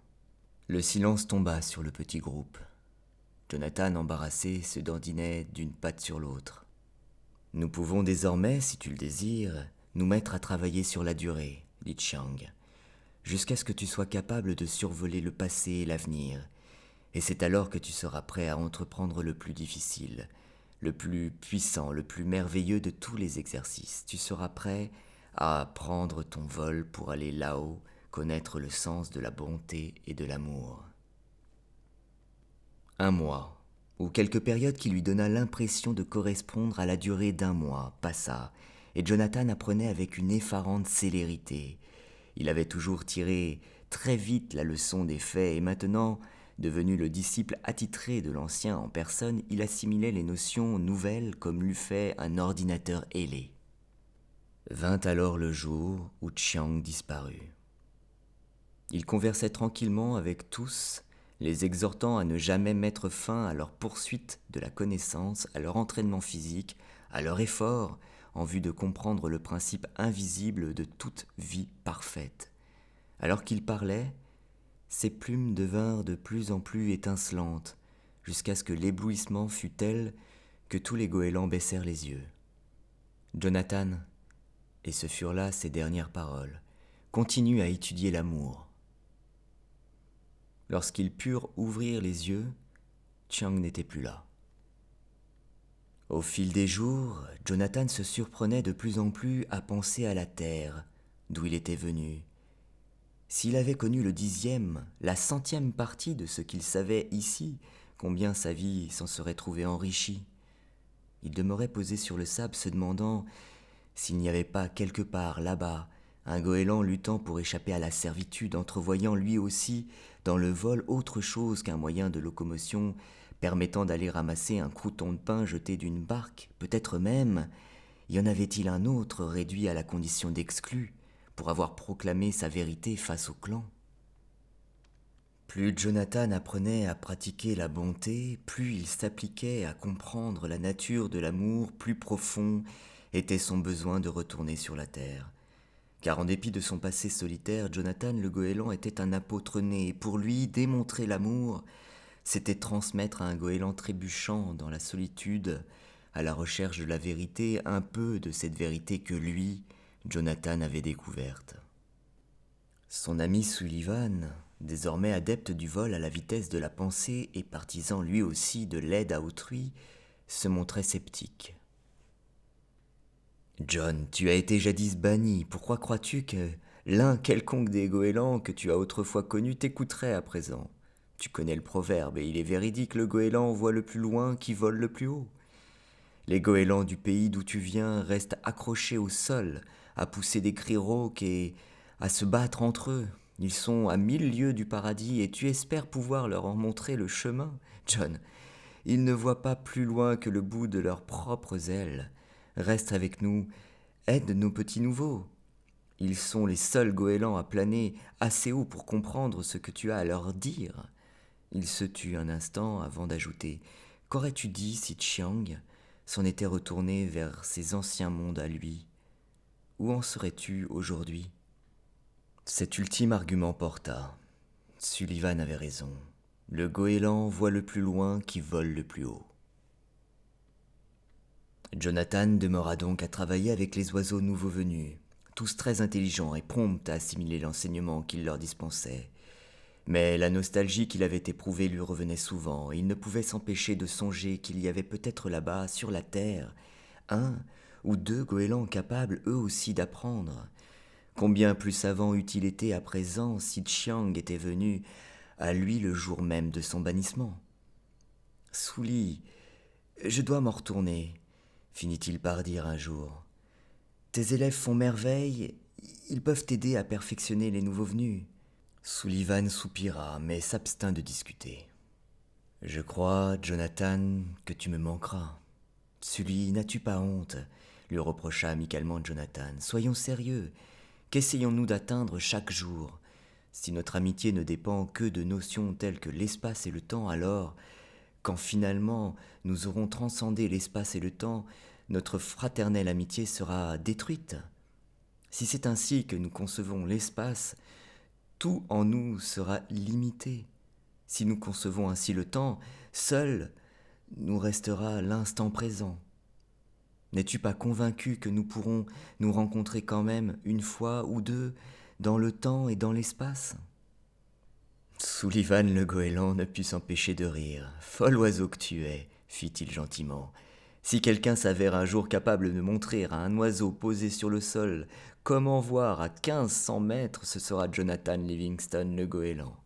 Le silence tomba sur le petit groupe. Jonathan, embarrassé, se dandinait d'une patte sur l'autre. « Nous pouvons désormais, si tu le désires, nous mettre à travailler sur la durée, » dit Chiang, « jusqu'à ce que tu sois capable de survoler le passé et l'avenir. Et c'est alors que tu seras prêt à entreprendre le plus difficile, le plus puissant, le plus merveilleux de tous les exercices. Tu seras prêt à prendre ton vol pour aller là-haut, connaître le sens de la bonté et de l'amour. » 1 mois, ou quelque période qui lui donna l'impression de correspondre à la durée d'1 mois, passa, et Jonathan apprenait avec une effarante célérité. Il avait toujours tiré très vite la leçon des faits, et maintenant, devenu le disciple attitré de l'ancien en personne, il assimilait les notions nouvelles comme l'eût fait un ordinateur ailé. Vint alors le jour où Chiang disparut. Il conversait tranquillement avec tous, les exhortant à ne jamais mettre fin à leur poursuite de la connaissance, à leur entraînement physique, à leur effort, en vue de comprendre le principe invisible de toute vie parfaite. Alors qu'il parlait, ses plumes devinrent de plus en plus étincelantes, jusqu'à ce que l'éblouissement fût tel que tous les goélands baissèrent les yeux. « Jonathan, et ce furent là ses dernières paroles, continue à étudier l'amour. » Lorsqu'ils purent ouvrir les yeux, Chiang n'était plus là. Au fil des jours, Jonathan se surprenait de plus en plus à penser à la terre, d'où il était venu. S'il avait connu le 10e, la 100e partie de ce qu'il savait ici, combien sa vie s'en serait trouvée enrichie. Il demeurait posé sur le sable se demandant s'il n'y avait pas quelque part là-bas un goéland luttant pour échapper à la servitude, entrevoyant lui aussi dans le vol autre chose qu'un moyen de locomotion permettant d'aller ramasser un crouton de pain jeté d'une barque. Peut-être même y en avait-il un autre réduit à la condition d'exclu pour avoir proclamé sa vérité face au clan. Plus Jonathan apprenait à pratiquer la bonté, plus il s'appliquait à comprendre la nature de l'amour, plus profond était son besoin de retourner sur la terre. Car en dépit de son passé solitaire, Jonathan le goéland était un apôtre né, et pour lui, démontrer l'amour, c'était transmettre à un goéland trébuchant dans la solitude, à la recherche de la vérité, un peu de cette vérité que lui, Jonathan, avait découverte. Son ami Sullivan, désormais adepte du vol à la vitesse de la pensée et partisan lui aussi de l'aide à autrui, se montrait sceptique. « John, tu as été jadis banni, pourquoi crois-tu que l'un quelconque des goélands que tu as autrefois connu t'écouterait à présent ? Tu connais le proverbe, et il est véridique, le goéland voit le plus loin qui vole le plus haut. Les goélands du pays d'où tu viens restent accrochés au sol, à pousser des cris rauques et à se battre entre eux. Ils sont à 1000 lieues du paradis, et tu espères pouvoir leur en montrer le chemin, John. Ils ne voient pas plus loin que le bout de leurs propres ailes. Reste avec nous, aide nos petits nouveaux. Ils sont les seuls goélands à planer assez haut pour comprendre ce que tu as à leur dire. » Il se tut un instant avant d'ajouter : « Qu'aurais-tu dit si Chiang s'en était retourné vers ses anciens mondes à lui ? Où en serais-tu aujourd'hui ?» Cet ultime argument porta. Sullivan avait raison. Le goéland voit le plus loin qui vole le plus haut. Jonathan demeura donc à travailler avec les oiseaux nouveaux venus, tous très intelligents et prompts à assimiler l'enseignement qu'il leur dispensait. Mais la nostalgie qu'il avait éprouvée lui revenait souvent, et il ne pouvait s'empêcher de songer qu'il y avait peut-être là-bas, sur la terre, un ou deux goélands capables eux aussi d'apprendre. Combien plus savant eût-il été à présent si Chiang était venu à lui le jour même de son bannissement. « Souli, je dois m'en retourner, » finit-il par dire un jour. « Tes élèves font merveille, ils peuvent t'aider à perfectionner les nouveaux venus. » Sullivan soupira, mais s'abstint de discuter. « Je crois, Jonathan, que tu me manqueras. »« Sully, n'as-tu pas honte ?» lui reprocha amicalement Jonathan. « Soyons sérieux. Qu'essayons-nous d'atteindre chaque jour ? Si notre amitié ne dépend que de notions telles que l'espace et le temps, alors, quand finalement nous aurons transcendé l'espace et le temps, notre fraternelle amitié sera détruite. Si c'est ainsi que nous concevons l'espace, tout en nous sera limité. Si nous concevons ainsi le temps, seul nous restera l'instant présent. N'es-tu pas convaincu que nous pourrons nous rencontrer quand même une fois ou deux dans le temps et dans l'espace ? » Sullivan le goéland ne put s'empêcher de rire. « Fol oiseau que tu es, » fit-il gentiment. « Si quelqu'un s'avère un jour capable de montrer à un oiseau posé sur le sol comment voir à 1500 mètres, ce sera Jonathan Livingston le goéland. »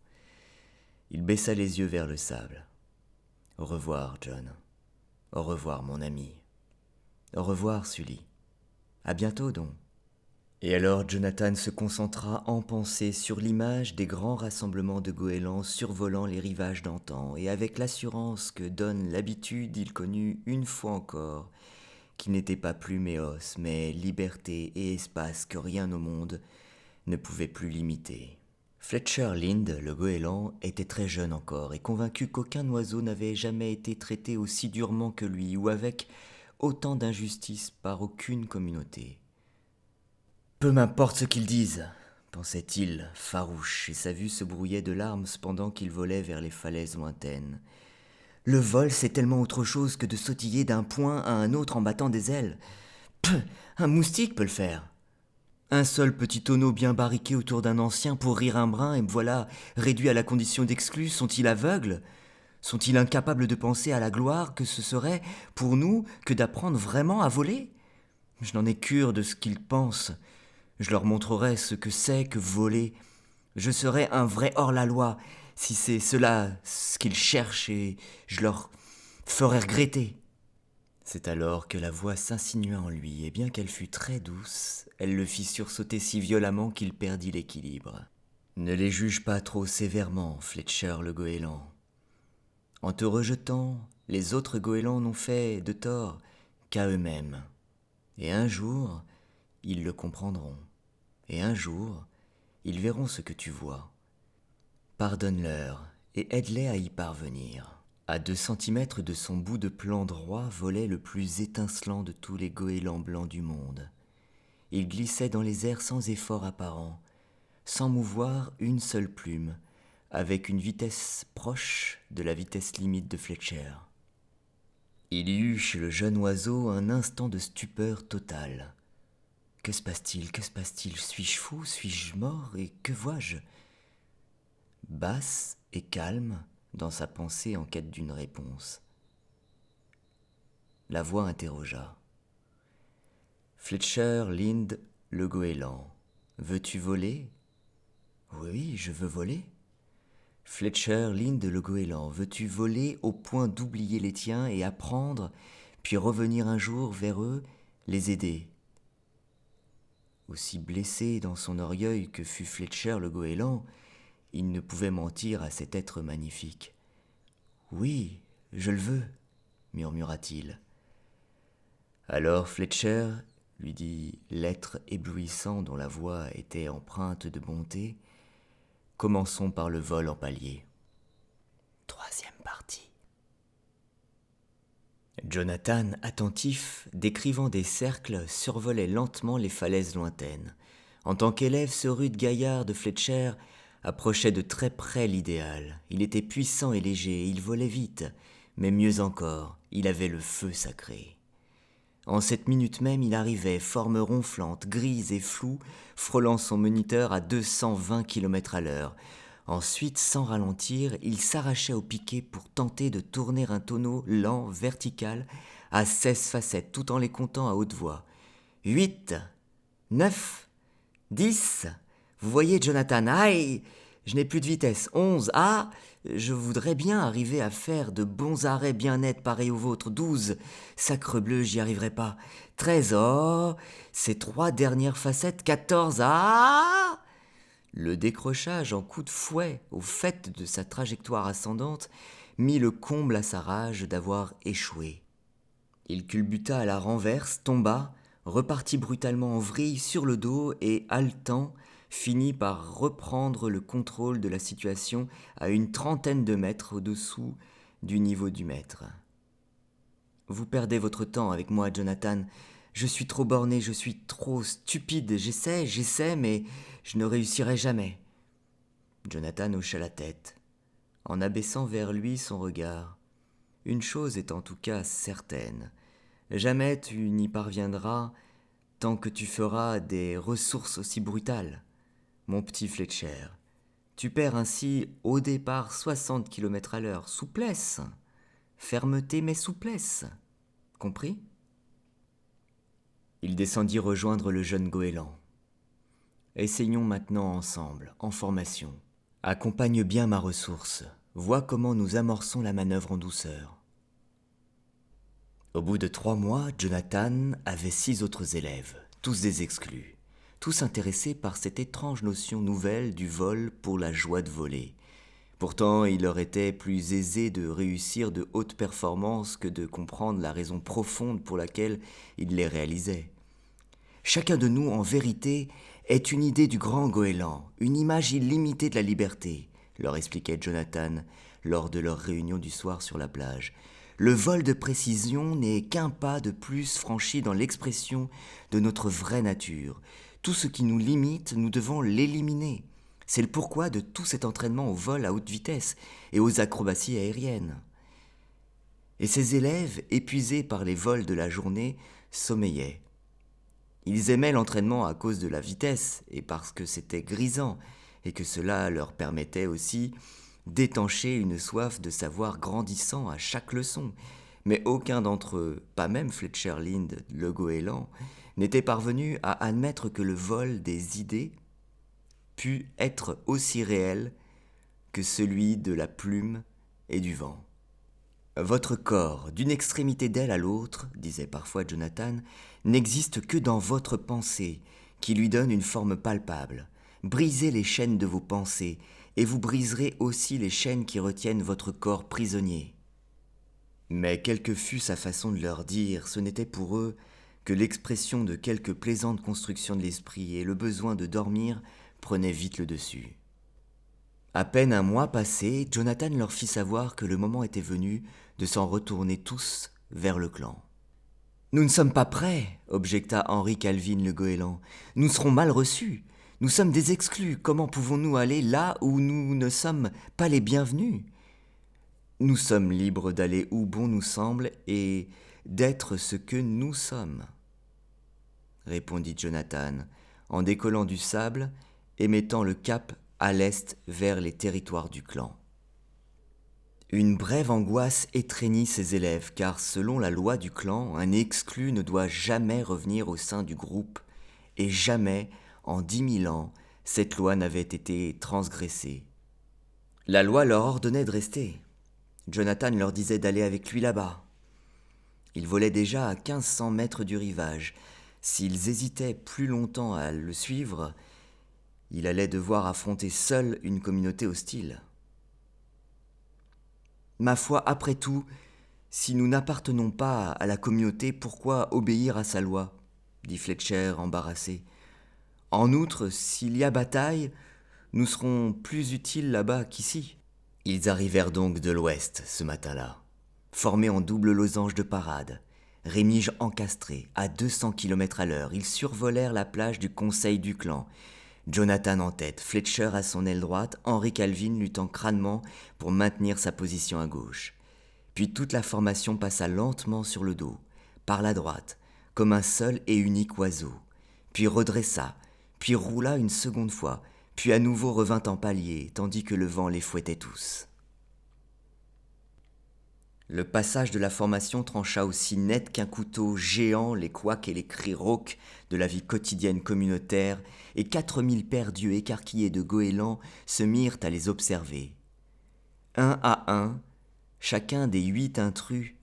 Il baissa les yeux vers le sable. « Au revoir, John. Au revoir, mon ami. Au revoir, Sully. À bientôt, donc. » Et alors Jonathan se concentra en pensée sur l'image des grands rassemblements de goélands survolant les rivages d'antan, et avec l'assurance que donne l'habitude, il connut une fois encore qu'il n'était pas plus méos, mais liberté et espace que rien au monde ne pouvait plus limiter. Fletcher Lind, le goéland, était très jeune encore et convaincu qu'aucun oiseau n'avait jamais été traité aussi durement que lui ou avec autant d'injustice par aucune communauté. Peu m'importe ce qu'ils disent, pensait-il, farouche, et sa vue se brouillait de larmes pendant qu'il volait vers les falaises lointaines. Le vol, c'est tellement autre chose que de sautiller d'un point à un autre en battant des ailes. Peuh, un moustique peut le faire. Un seul petit tonneau bien barriqué autour d'un ancien pour rire un brin, et me voilà réduit à la condition d'exclus. Sont-ils aveugles ? Sont-ils incapables de penser à la gloire que ce serait pour nous que d'apprendre vraiment à voler ? Je n'en ai cure de ce qu'ils pensent. Je leur montrerai ce que c'est que voler. Je serai un vrai hors-la-loi si c'est cela ce qu'ils cherchent, et je leur ferai regretter. » C'est alors que la voix s'insinua en lui, et bien qu'elle fût très douce, elle le fit sursauter si violemment qu'il perdit l'équilibre. « Ne les juge pas trop sévèrement, Fletcher le goéland. En te rejetant, les autres goélands n'ont fait de tort qu'à eux-mêmes. Et un jour, ils le comprendront. Et un jour, ils verront ce que tu vois. Pardonne-leur et aide-les à y parvenir. » À 2 centimètres de son bout de plan droit volait le plus étincelant de tous les goélands blancs du monde. Il glissait dans les airs sans effort apparent, sans mouvoir une seule plume, avec une vitesse proche de la vitesse limite de Fletcher. Il y eut chez le jeune oiseau un instant de stupeur totale. Que se passe-t-il ? Que se passe-t-il ? Suis-je fou ? Suis-je mort ? Et que vois-je ? Basse et calme, dans sa pensée en quête d'une réponse. La voix interrogea. « Fletcher Lind le goéland, veux-tu voler ? » ?»« Oui, je veux voler. »« Fletcher Lind le goéland, veux-tu voler au point d'oublier les tiens et apprendre, puis revenir un jour vers eux, les aider ?» Aussi blessé dans son orgueil que fut Fletcher le goéland, il ne pouvait mentir à cet être magnifique. « Oui, je le veux, » murmura-t-il. Alors Fletcher, lui dit l'être éblouissant dont la voix était empreinte de bonté, commençons par le vol en palier. Troisième partie. Jonathan, attentif, décrivant des cercles, survolait lentement les falaises lointaines. En tant qu'élève, ce rude gaillard de Fletcher approchait de très près l'idéal. Il était puissant et léger, il volait vite, mais mieux encore, il avait le feu sacré. En cette minute même, il arrivait, forme ronflante, grise et floue, frôlant son moniteur à 220 km à l'heure. Ensuite, sans ralentir, il s'arrachait au piquet pour tenter de tourner un tonneau lent, vertical, à 16 facettes, tout en les comptant à haute voix. 8, 9, 10. Vous voyez, Jonathan, aïe, je n'ai plus de vitesse. 11, ah, je voudrais bien arriver à faire de bons arrêts bien nets pareils aux vôtres. 12, sacrebleu, j'y arriverai pas. 13, oh, ces 3 dernières facettes. 14, ah. Le décrochage en coup de fouet au fait de sa trajectoire ascendante mit le comble à sa rage d'avoir échoué. Il culbuta à la renverse, tomba, repartit brutalement en vrille sur le dos et, haletant, finit par reprendre le contrôle de la situation à une trentaine de mètres au-dessous du niveau du maître. « Vous perdez votre temps avec moi, Jonathan. Je suis trop borné, je suis trop stupide. J'essaie, mais je ne réussirai jamais. » Jonathan hocha la tête, en abaissant vers lui son regard. « Une chose est en tout cas certaine. Jamais tu n'y parviendras tant que tu feras des ressources aussi brutales. Mon petit Fletcher, tu perds ainsi au départ 60 km à l'heure. Souplesse, fermeté mais souplesse. Compris ? » Il descendit rejoindre le jeune goéland. « Essayons maintenant ensemble, en formation. Accompagne bien ma ressource. Vois comment nous amorçons la manœuvre en douceur. » Au bout de 3 mois, Jonathan avait 6 autres élèves, tous des exclus, tous intéressés par cette étrange notion nouvelle du vol pour la joie de voler. Pourtant, il leur était plus aisé de réussir de hautes performances que de comprendre la raison profonde pour laquelle ils les réalisaient. Chacun de nous, en vérité, est une idée du grand goéland, une image illimitée de la liberté, leur expliquait Jonathan lors de leur réunion du soir sur la plage. Le vol de précision n'est qu'un pas de plus franchi dans l'expression de notre vraie nature. Tout ce qui nous limite, nous devons l'éliminer. C'est le pourquoi de tout cet entraînement au vol à haute vitesse et aux acrobaties aériennes. Et ces élèves, épuisés par les vols de la journée, sommeillaient. Ils aimaient l'entraînement à cause de la vitesse et parce que c'était grisant et que cela leur permettait aussi d'étancher une soif de savoir grandissant à chaque leçon. Mais aucun d'entre eux, pas même Fletcher Lind, le goéland, n'était parvenu à admettre que le vol des idées pût être aussi réel que celui de la plume et du vent. « Votre corps, d'une extrémité d'aile à l'autre, disait parfois Jonathan, n'existe que dans votre pensée, qui lui donne une forme palpable. Brisez les chaînes de vos pensées, et vous briserez aussi les chaînes qui retiennent votre corps prisonnier. » Mais quelle que fût sa façon de leur dire, ce n'était pour eux que l'expression de quelques plaisantes constructions de l'esprit, et le besoin de dormir prenait vite le dessus. À peine un mois passé, Jonathan leur fit savoir que le moment était venu de s'en retourner tous vers le clan. « Nous ne sommes pas prêts, objecta Henry Calvin le goéland. Nous serons mal reçus. Nous sommes des exclus. Comment pouvons-nous aller là où nous ne sommes pas les bienvenus ? Nous sommes libres d'aller où bon nous semble et d'être ce que nous sommes, répondit Jonathan, en décollant du sable et mettant le cap à l'est vers les territoires du clan. Une brève angoisse étreignit ses élèves, car selon la loi du clan, un exclu ne doit jamais revenir au sein du groupe, et jamais, en 10 000 ans, cette loi n'avait été transgressée. La loi leur ordonnait de rester. Jonathan leur disait d'aller avec lui là-bas. Ils volaient déjà à 1500 mètres du rivage. S'ils hésitaient plus longtemps à le suivre, il allait devoir affronter seul une communauté hostile. « Ma foi, après tout, Si nous n'appartenons pas à la communauté, pourquoi obéir à sa loi ? Dit Fletcher embarrassé. En outre, s'il y a bataille, nous serons plus utiles là-bas qu'ici. Ils arrivèrent donc de l'ouest ce matin-là, formés en double losange de parade. Rémige encastré, à 200 km à l'heure, ils survolèrent la plage du conseil du clan. Jonathan en tête, Fletcher à son aile droite, Henry Calvin luttant crânement pour maintenir sa position à gauche. Puis toute la formation passa lentement sur le dos, par la droite, comme un seul et unique oiseau, puis redressa, puis roula une seconde fois, puis à nouveau revint en palier, tandis que le vent les fouettait tous. Le passage de la formation trancha aussi net qu'un couteau géant les couacs et les cris rauques de la vie quotidienne communautaire, et 4000 perdus écarquillés de goélands se mirent à les observer. Un à un, chacun des 8 intrus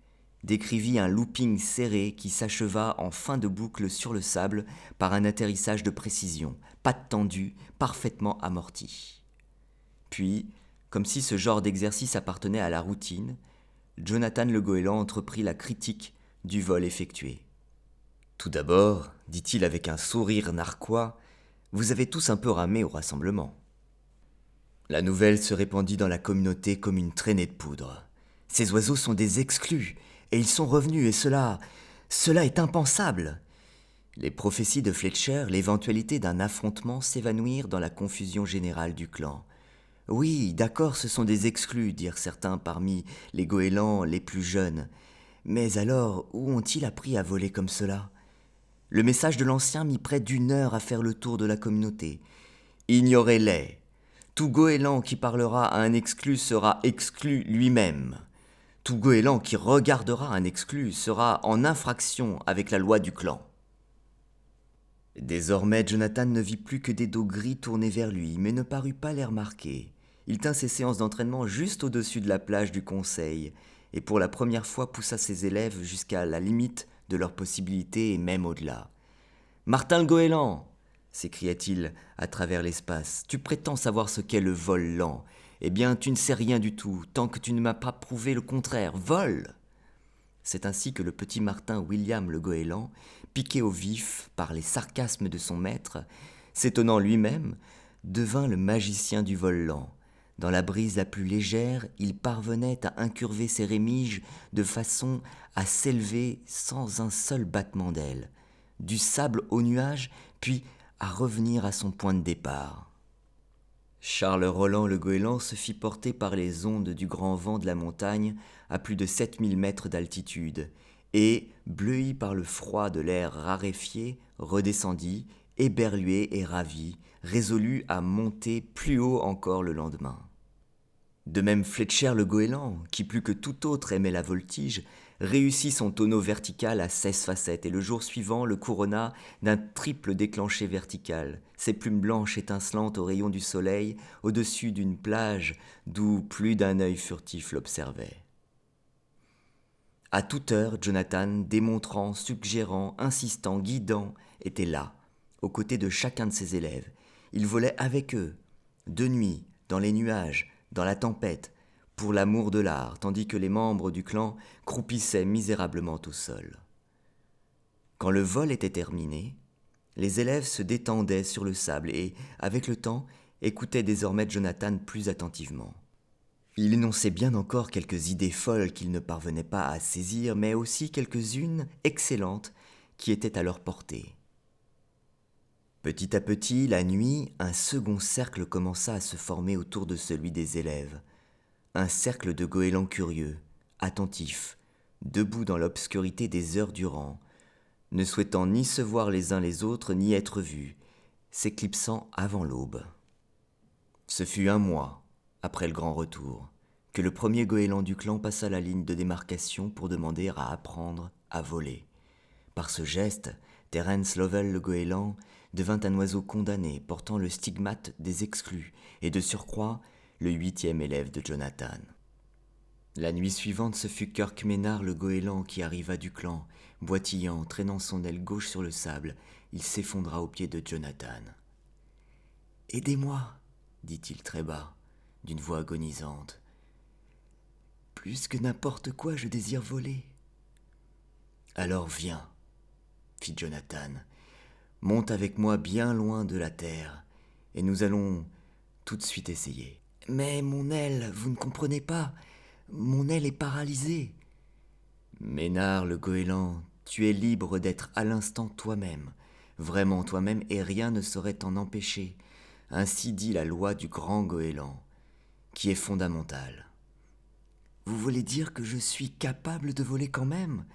décrivit un looping serré qui s'acheva en fin de boucle sur le sable par un atterrissage de précision, pattes tendues, parfaitement amorties. Puis, comme si ce genre d'exercice appartenait à la routine, Jonathan le goéland entreprit la critique du vol effectué. « Tout d'abord, dit-il avec un sourire narquois, vous avez tous un peu ramé au rassemblement. » La nouvelle se répandit dans la communauté comme une traînée de poudre. Ces oiseaux sont des exclus, et ils sont revenus, et cela est impensable. Les prophéties de Fletcher, l'éventualité d'un affrontement s'évanouirent dans la confusion générale du clan. Oui, d'accord, ce sont des exclus, dirent certains parmi les goélands les plus jeunes. Mais alors, où ont-ils appris à voler comme cela ? Le message de l'ancien mit près d'1 heure à faire le tour de la communauté. Ignorez-les. Tout goéland qui parlera à un exclu sera exclu lui-même. Tout goéland qui regardera un exclu sera en infraction avec la loi du clan. Désormais, Jonathan ne vit plus que des dos gris tournés vers lui, mais ne parut pas les remarquer. Il tint ses séances d'entraînement juste au-dessus de la plage du conseil, et pour la première fois poussa ses élèves jusqu'à la limite de leurs possibilités et même au-delà. « Martin le goéland !» s'écria-t-il à travers l'espace. « Tu prétends savoir ce qu'est le vol lent. Eh bien, tu ne sais rien du tout, tant que tu ne m'as pas prouvé le contraire. Vole !» C'est ainsi que le petit Martin William le goéland, piqué au vif par les sarcasmes de son maître, s'étonnant lui-même, devint le magicien du vol lent. Dans la brise la plus légère, il parvenait à incurver ses rémiges de façon à s'élever sans un seul battement d'aile, du sable au nuage, puis à revenir à son point de départ. Charles Roland le goéland se fit porter par les ondes du grand vent de la montagne à plus de 7000 mètres d'altitude, et, bleui par le froid de l'air raréfié, redescendit, éberlué et ravi, résolu à monter plus haut encore le lendemain. De même Fletcher le goéland, qui plus que tout autre aimait la voltige, réussit son tonneau vertical à 16 facettes et le jour suivant le couronna d'un triple déclenché vertical, ses plumes blanches étincelantes aux rayons du soleil au-dessus d'une plage d'où plus d'un œil furtif l'observait. À toute heure, Jonathan, démontrant, suggérant, insistant, guidant, était là, aux côtés de chacun de ses élèves. Il volait avec eux, de nuit, dans les nuages, dans la tempête, pour l'amour de l'art, tandis que les membres du clan croupissaient misérablement au sol. Quand le vol était terminé, les élèves se détendaient sur le sable et, avec le temps, écoutaient désormais Jonathan plus attentivement. Il énonçait bien encore quelques idées folles qu'ils ne parvenaient pas à saisir, mais aussi quelques-unes excellentes qui étaient à leur portée. Petit à petit, la nuit, un second cercle commença à se former autour de celui des élèves. Un cercle de goélands curieux, attentifs, debout dans l'obscurité des heures durant, ne souhaitant ni se voir les uns les autres, ni être vus, s'éclipsant avant l'aube. Ce fut 1 mois, après le grand retour, que le premier goéland du clan passa la ligne de démarcation pour demander à apprendre à voler. Par ce geste, Terence Lovell le goéland devint un oiseau condamné, portant le stigmate des exclus, et de surcroît, le 8e élève de Jonathan. La nuit suivante, ce fut Kirk Ménard le goéland qui arriva du clan, boitillant, traînant son aile gauche sur le sable. Il s'effondra aux pieds de Jonathan. « Aidez-moi » dit-il très bas, d'une voix agonisante. « Plus que n'importe quoi, je désire voler. Alors viens, fit Jonathan, monte avec moi bien loin de la terre, et nous allons tout de suite essayer. Mais mon aile, vous ne comprenez pas, mon aile est paralysée. Ménard le goéland, tu es libre d'être à l'instant toi-même, vraiment toi-même, et rien ne saurait t'en empêcher. Ainsi dit la loi du grand goéland, qui est fondamentale. Vous voulez dire que je suis capable de voler quand même?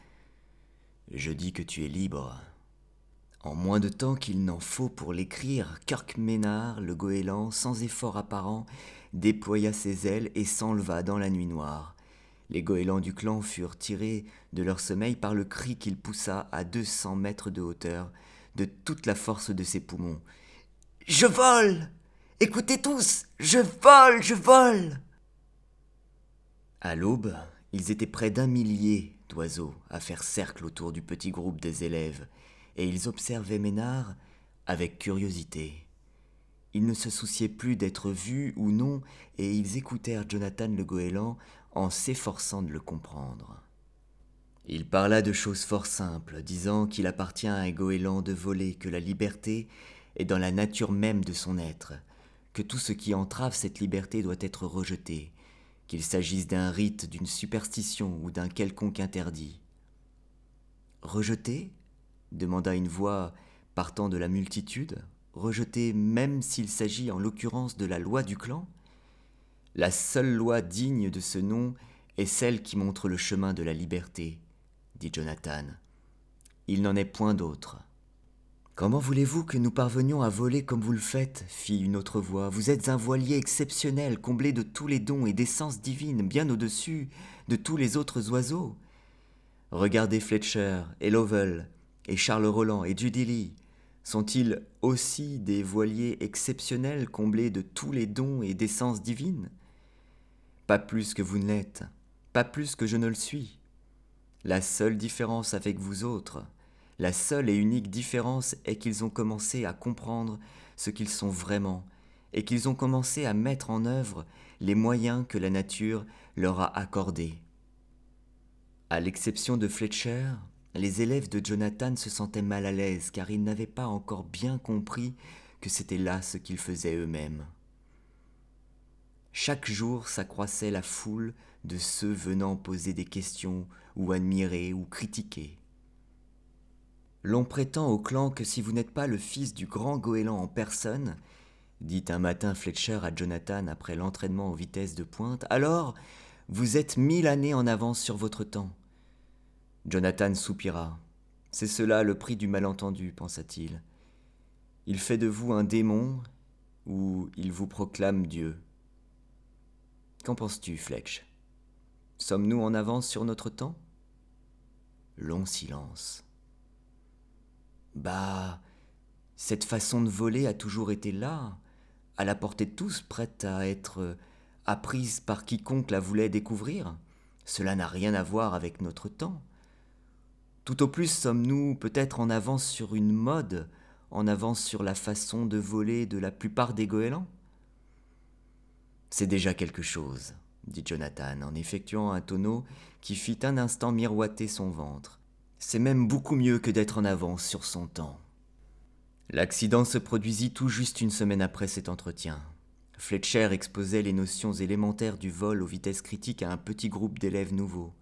Je dis que tu es libre. En moins de temps qu'il n'en faut pour l'écrire, Kirk Ménard, le goéland, sans effort apparent, déploya ses ailes et s'enleva dans la nuit noire. Les goélands du clan furent tirés de leur sommeil par le cri qu'il poussa à 200 mètres de hauteur, de toute la force de ses poumons. « Je vole! Écoutez tous! Je vole! Je vole !» À l'aube, ils étaient près d'1 millier d'oiseaux à faire cercle autour du petit groupe des élèves, et ils observaient Ménard avec curiosité. Ils ne se souciaient plus d'être vus ou non, et ils écoutèrent Jonathan le goéland en s'efforçant de le comprendre. Il parla de choses fort simples, disant qu'il appartient à un goéland de voler, que la liberté est dans la nature même de son être, que tout ce qui entrave cette liberté doit être rejeté, qu'il s'agisse d'un rite, d'une superstition ou d'un quelconque interdit. « Rejeté » demanda une voix partant de la multitude. « Rejeté même s'il s'agit en l'occurrence de la loi du clan ?» La seule loi digne de ce nom est celle qui montre le chemin de la liberté, dit Jonathan. Il n'en est point d'autre. Comment voulez-vous que nous parvenions à voler comme vous le faites, fit une autre voix. Vous êtes un voilier exceptionnel, comblé de tous les dons et d'essence divine, bien au-dessus de tous les autres oiseaux. Regardez Fletcher et Lovell et Charles Roland et Judy Lee. Sont-ils aussi des voiliers exceptionnels, comblés de tous les dons et d'essence divine ? Pas plus que vous ne l'êtes, pas plus que je ne le suis. La seule différence avec vous autres, la seule et unique différence est qu'ils ont commencé à comprendre ce qu'ils sont vraiment et qu'ils ont commencé à mettre en œuvre les moyens que la nature leur a accordés. À l'exception de Fletcher, les élèves de Jonathan se sentaient mal à l'aise car ils n'avaient pas encore bien compris que c'était là ce qu'ils faisaient eux-mêmes. Chaque jour s'accroissait la foule de ceux venant poser des questions ou admirer ou critiquer. L'on prétend au clan que si vous n'êtes pas le fils du grand goéland en personne, dit un matin Fletcher à Jonathan après l'entraînement aux vitesses de pointe, alors vous êtes 1000 années en avance sur votre temps. Jonathan soupira. C'est cela le prix du malentendu, pensa-t-il. Il fait de vous un démon ou il vous proclame Dieu. Qu'en penses-tu, Fletch? Sommes-nous en avance sur notre temps? Long silence. Bah, cette façon de voler a toujours été là, à la portée de tous, prête à être apprise par quiconque la voulait découvrir. Cela n'a rien à voir avec notre temps. Tout au plus sommes-nous peut-être en avance sur une mode, en avance sur la façon de voler de la plupart des goélands. C'est déjà quelque chose, dit Jonathan, en effectuant un tonneau qui fit un instant miroiter son ventre. C'est même beaucoup mieux que d'être en avance sur son temps. L'accident se produisit tout juste une semaine après cet entretien. Fletcher exposait les notions élémentaires du vol aux vitesses critiques à un petit groupe d'élèves nouveaux.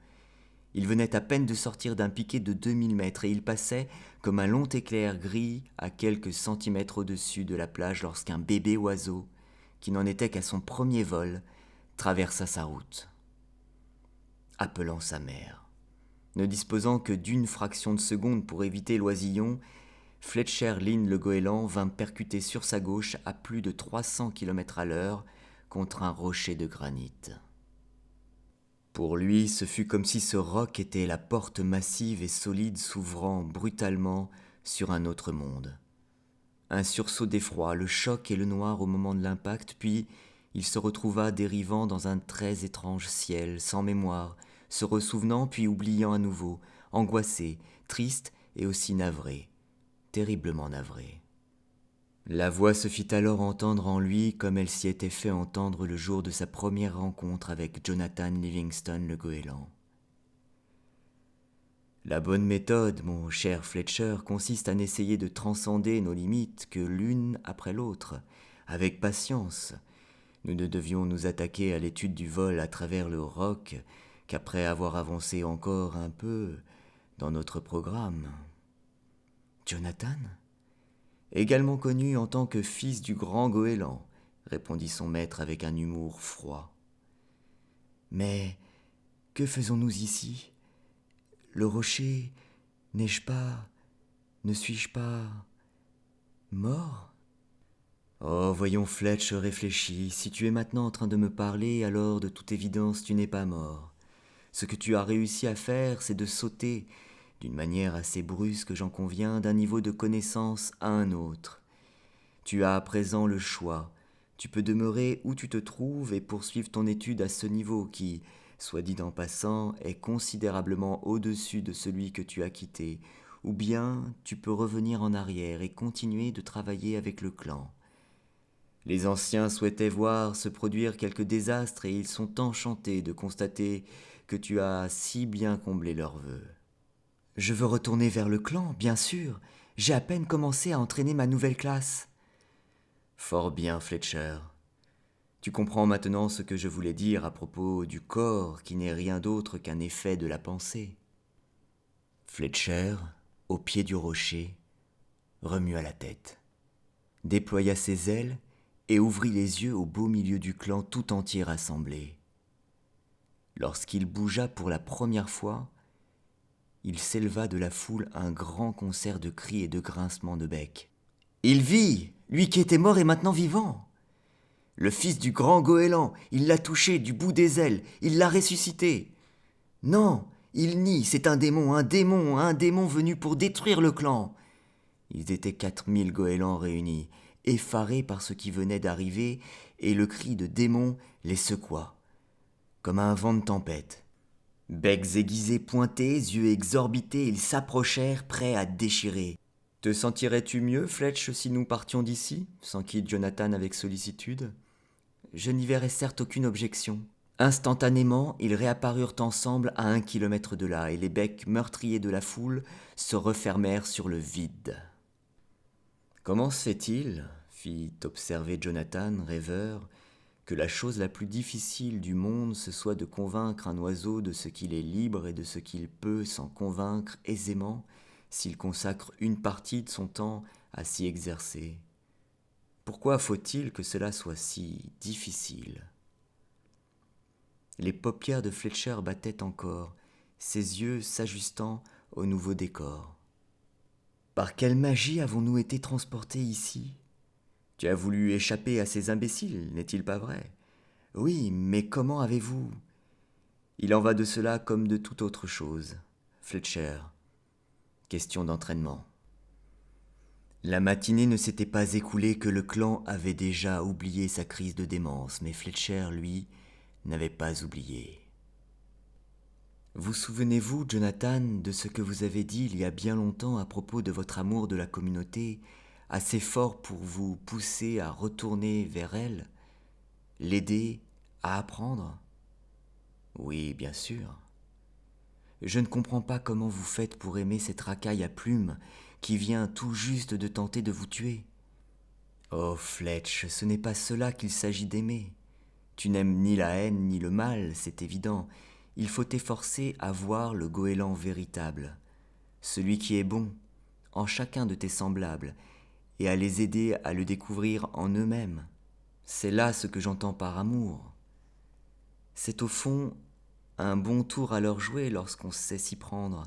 Il venait à peine de sortir d'un piquet de 2000 mètres et il passait comme un long éclair gris à quelques centimètres au-dessus de la plage lorsqu'un bébé oiseau, qui n'en était qu'à son premier vol, traversa sa route, appelant sa mère. Ne disposant que d'une fraction de seconde pour éviter l'oisillon, Fletcher Lynn le goéland vint percuter sur sa gauche à plus de 300 km à l'heure contre un rocher de granit. Pour lui, ce fut comme si ce roc était la porte massive et solide s'ouvrant brutalement sur un autre monde. Un sursaut d'effroi, le choc et le noir au moment de l'impact, puis il se retrouva dérivant dans un très étrange ciel, sans mémoire, se ressouvenant puis oubliant à nouveau, angoissé, triste et aussi navré, terriblement navré. La voix se fit alors entendre en lui comme elle s'y était fait entendre le jour de sa première rencontre avec Jonathan Livingston le goéland. La bonne méthode, mon cher Fletcher, consiste à n'essayer de transcender nos limites que l'une après l'autre, avec patience. Nous ne devions nous attaquer à l'étude du vol à travers le roc qu'après avoir avancé encore un peu dans notre programme. Jonathan ? Également connu en tant que fils du grand goéland, répondit son maître avec un humour froid. Mais que faisons-nous ici ? Le rocher, n'ai-je pas, ne suis-je pas mort ? Oh, voyons Fletch, réfléchis, si tu es maintenant en train de me parler, alors de toute évidence tu n'es pas mort. Ce que tu as réussi à faire, c'est de sauter, d'une manière assez brusque, j'en conviens, d'un niveau de connaissance à un autre. Tu as à présent le choix. Tu peux demeurer où tu te trouves et poursuivre ton étude à ce niveau qui, soit dit en passant, est considérablement au-dessus de celui que tu as quitté, ou bien tu peux revenir en arrière et continuer de travailler avec le clan. Les anciens souhaitaient voir se produire quelques désastres et ils sont enchantés de constater que tu as si bien comblé leurs vœux. Je veux retourner vers le clan, bien sûr. J'ai à peine commencé à entraîner ma nouvelle classe. Fort bien, Fletcher. Tu comprends maintenant ce que je voulais dire à propos du corps qui n'est rien d'autre qu'un effet de la pensée. Fletcher, au pied du rocher, remua la tête, déploya ses ailes et ouvrit les yeux au beau milieu du clan tout entier rassemblé. Lorsqu'il bougea pour la première fois, il s'éleva de la foule un grand concert de cris et de grincements de bec. « Il vit, lui qui était mort est maintenant vivant. Le fils du grand goéland, il l'a touché du bout des ailes, il l'a ressuscité. Non, il nie, c'est un démon venu pour détruire le clan. » Ils étaient 4000 goélands réunis, effarés par ce qui venait d'arriver, et le cri de démon les secoua, comme un vent de tempête. Becs aiguisés pointés, yeux exorbités, ils s'approchèrent, prêts à déchirer. « Te sentirais-tu mieux, Fletch, si nous partions d'ici » s'enquit Jonathan avec sollicitude. « Je n'y verrais certes aucune objection. » Instantanément, ils réapparurent ensemble à 1 kilomètre de là, et les becs meurtriers de la foule se refermèrent sur le vide. « Comment se fait-il, fit observer Jonathan, rêveur, que la chose la plus difficile du monde ce soit de convaincre un oiseau de ce qu'il est libre et de ce qu'il peut s'en convaincre aisément s'il consacre une partie de son temps à s'y exercer. Pourquoi faut-il que cela soit si difficile ? » Les paupières de Fletcher battaient encore, ses yeux s'ajustant au nouveau décor. « Par quelle magie avons-nous été transportés ici ? Tu as voulu échapper à ces imbéciles, n'est-il pas vrai ? Oui, mais comment avez-vous ? Il en va de cela comme de toute autre chose, Fletcher. Question d'entraînement. La matinée ne s'était pas écoulée que le clan avait déjà oublié sa crise de démence, mais Fletcher, lui, n'avait pas oublié. Vous souvenez-vous, Jonathan, de ce que vous avez dit il y a bien longtemps à propos de votre amour de la communauté, assez fort pour vous pousser à retourner vers elle, l'aider à apprendre ? Oui, bien sûr. Je ne comprends pas comment vous faites pour aimer cette racaille à plumes qui vient tout juste de tenter de vous tuer. Oh, Fletch, ce n'est pas cela qu'il s'agit d'aimer. Tu n'aimes ni la haine ni le mal, c'est évident. Il faut t'efforcer à voir le goéland véritable, celui qui est bon, en chacun de tes semblables, et à les aider à le découvrir en eux-mêmes. C'est là ce que j'entends par amour. C'est au fond un bon tour à leur jouer lorsqu'on sait s'y prendre.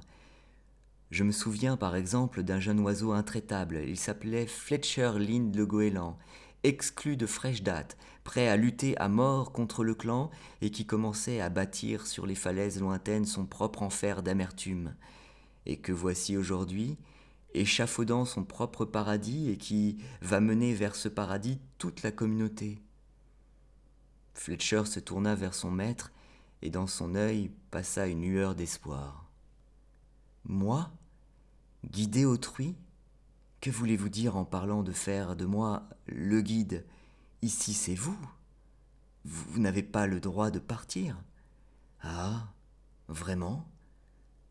Je me souviens par exemple d'un jeune oiseau intraitable, il s'appelait Fletcher Lind le goéland, exclu de fraîche date, prêt à lutter à mort contre le clan et qui commençait à bâtir sur les falaises lointaines son propre enfer d'amertume, et que voici aujourd'hui, échafaudant son propre paradis et qui va mener vers ce paradis toute la communauté. Fletcher se tourna vers son maître et dans son œil passa une lueur d'espoir. Moi ? Guider autrui ? Que voulez-vous dire en parlant de faire de moi le guide? Ici, c'est vous. Vous n'avez pas le droit de partir. Ah, vraiment?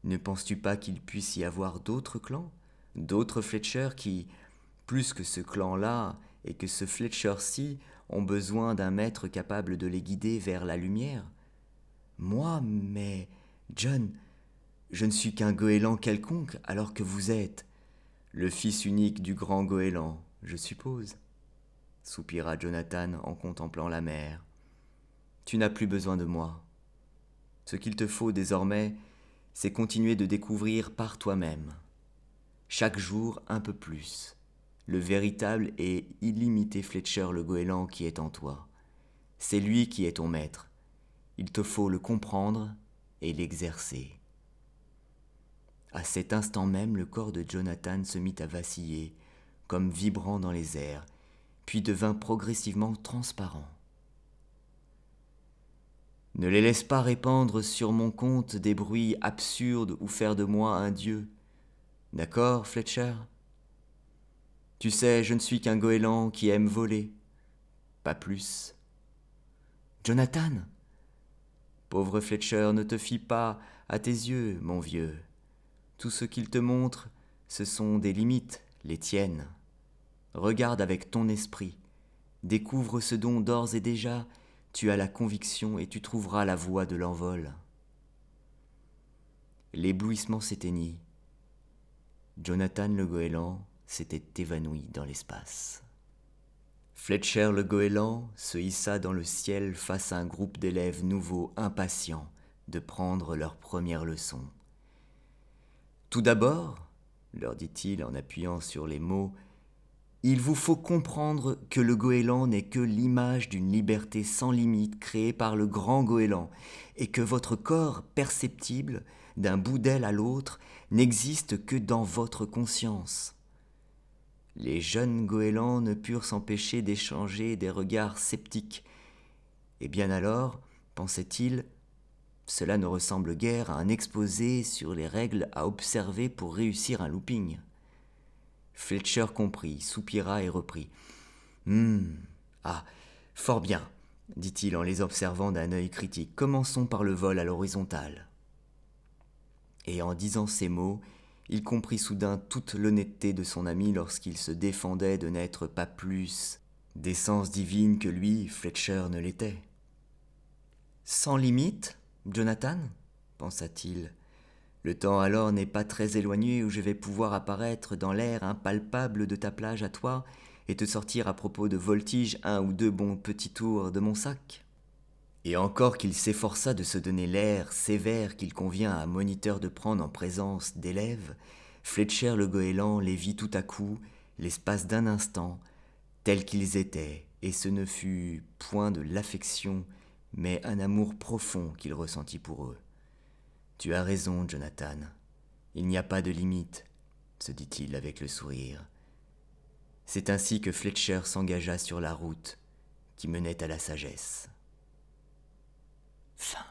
Ne penses-tu pas qu'il puisse y avoir d'autres clans? D'autres Fletcher qui, plus que ce clan-là et que ce Fletcher-ci, ont besoin d'un maître capable de les guider vers la lumière? Moi, mais... John, je ne suis qu'un goéland quelconque alors que vous êtes le fils unique du grand goéland, je suppose, soupira Jonathan en contemplant la mer. Tu n'as plus besoin de moi. Ce qu'il te faut désormais, c'est continuer de découvrir par toi-même, chaque jour un peu plus, le véritable et illimité Fletcher le goéland qui est en toi. C'est lui qui est ton maître. Il te faut le comprendre et l'exercer. À cet instant même, le corps de Jonathan se mit à vaciller, comme vibrant dans les airs, puis devint progressivement transparent. Ne les laisse pas répandre sur mon compte des bruits absurdes ou faire de moi un dieu. D'accord, Fletcher? Tu sais, je ne suis qu'un goéland qui aime voler. Pas plus. Jonathan! Pauvre Fletcher, ne te fie pas à tes yeux, mon vieux. Tout ce qu'il te montre, ce sont des limites, les tiennes. Regarde avec ton esprit. Découvre ce dont d'ores et déjà tu as la conviction et tu trouveras la voie de l'envol. L'éblouissement s'éteignit. Jonathan le goéland s'était évanoui dans l'espace. Fletcher le goéland se hissa dans le ciel face à un groupe d'élèves nouveaux impatients de prendre leur première leçon. Tout d'abord, leur dit-il en appuyant sur les mots, il vous faut comprendre que le goéland n'est que l'image d'une liberté sans limite créée par le grand goéland et que votre corps perceptible, d'un bout d'aile à l'autre, n'existe que dans votre conscience. Les jeunes goélands ne purent s'empêcher d'échanger des regards sceptiques. Et bien alors, pensait-il, cela ne ressemble guère à un exposé sur les règles à observer pour réussir un looping. Fletcher comprit, soupira et reprit. Ah, fort bien, dit-il en les observant d'un œil critique. Commençons par le vol à l'horizontale. Et en disant ces mots, il comprit soudain toute l'honnêteté de son ami lorsqu'il se défendait de n'être pas plus d'essence divine que lui, Fletcher, ne l'était. Sans limite, Jonathan, pensa-t-il. Le temps alors n'est pas très éloigné où je vais pouvoir apparaître dans l'air impalpable de ta plage à toi et te sortir à propos de voltige un ou deux bons petits tours de mon sac. Et encore qu'il s'efforça de se donner l'air sévère qu'il convient à un moniteur de prendre en présence d'élèves, Fletcher le goéland les vit tout à coup, l'espace d'un instant, tels qu'ils étaient, et ce ne fut point de l'affection, mais un amour profond qu'il ressentit pour eux. Tu as raison, Jonathan. Il n'y a pas de limite, se dit-il avec le sourire. C'est ainsi que Fletcher s'engagea sur la route qui menait à la sagesse. Fin.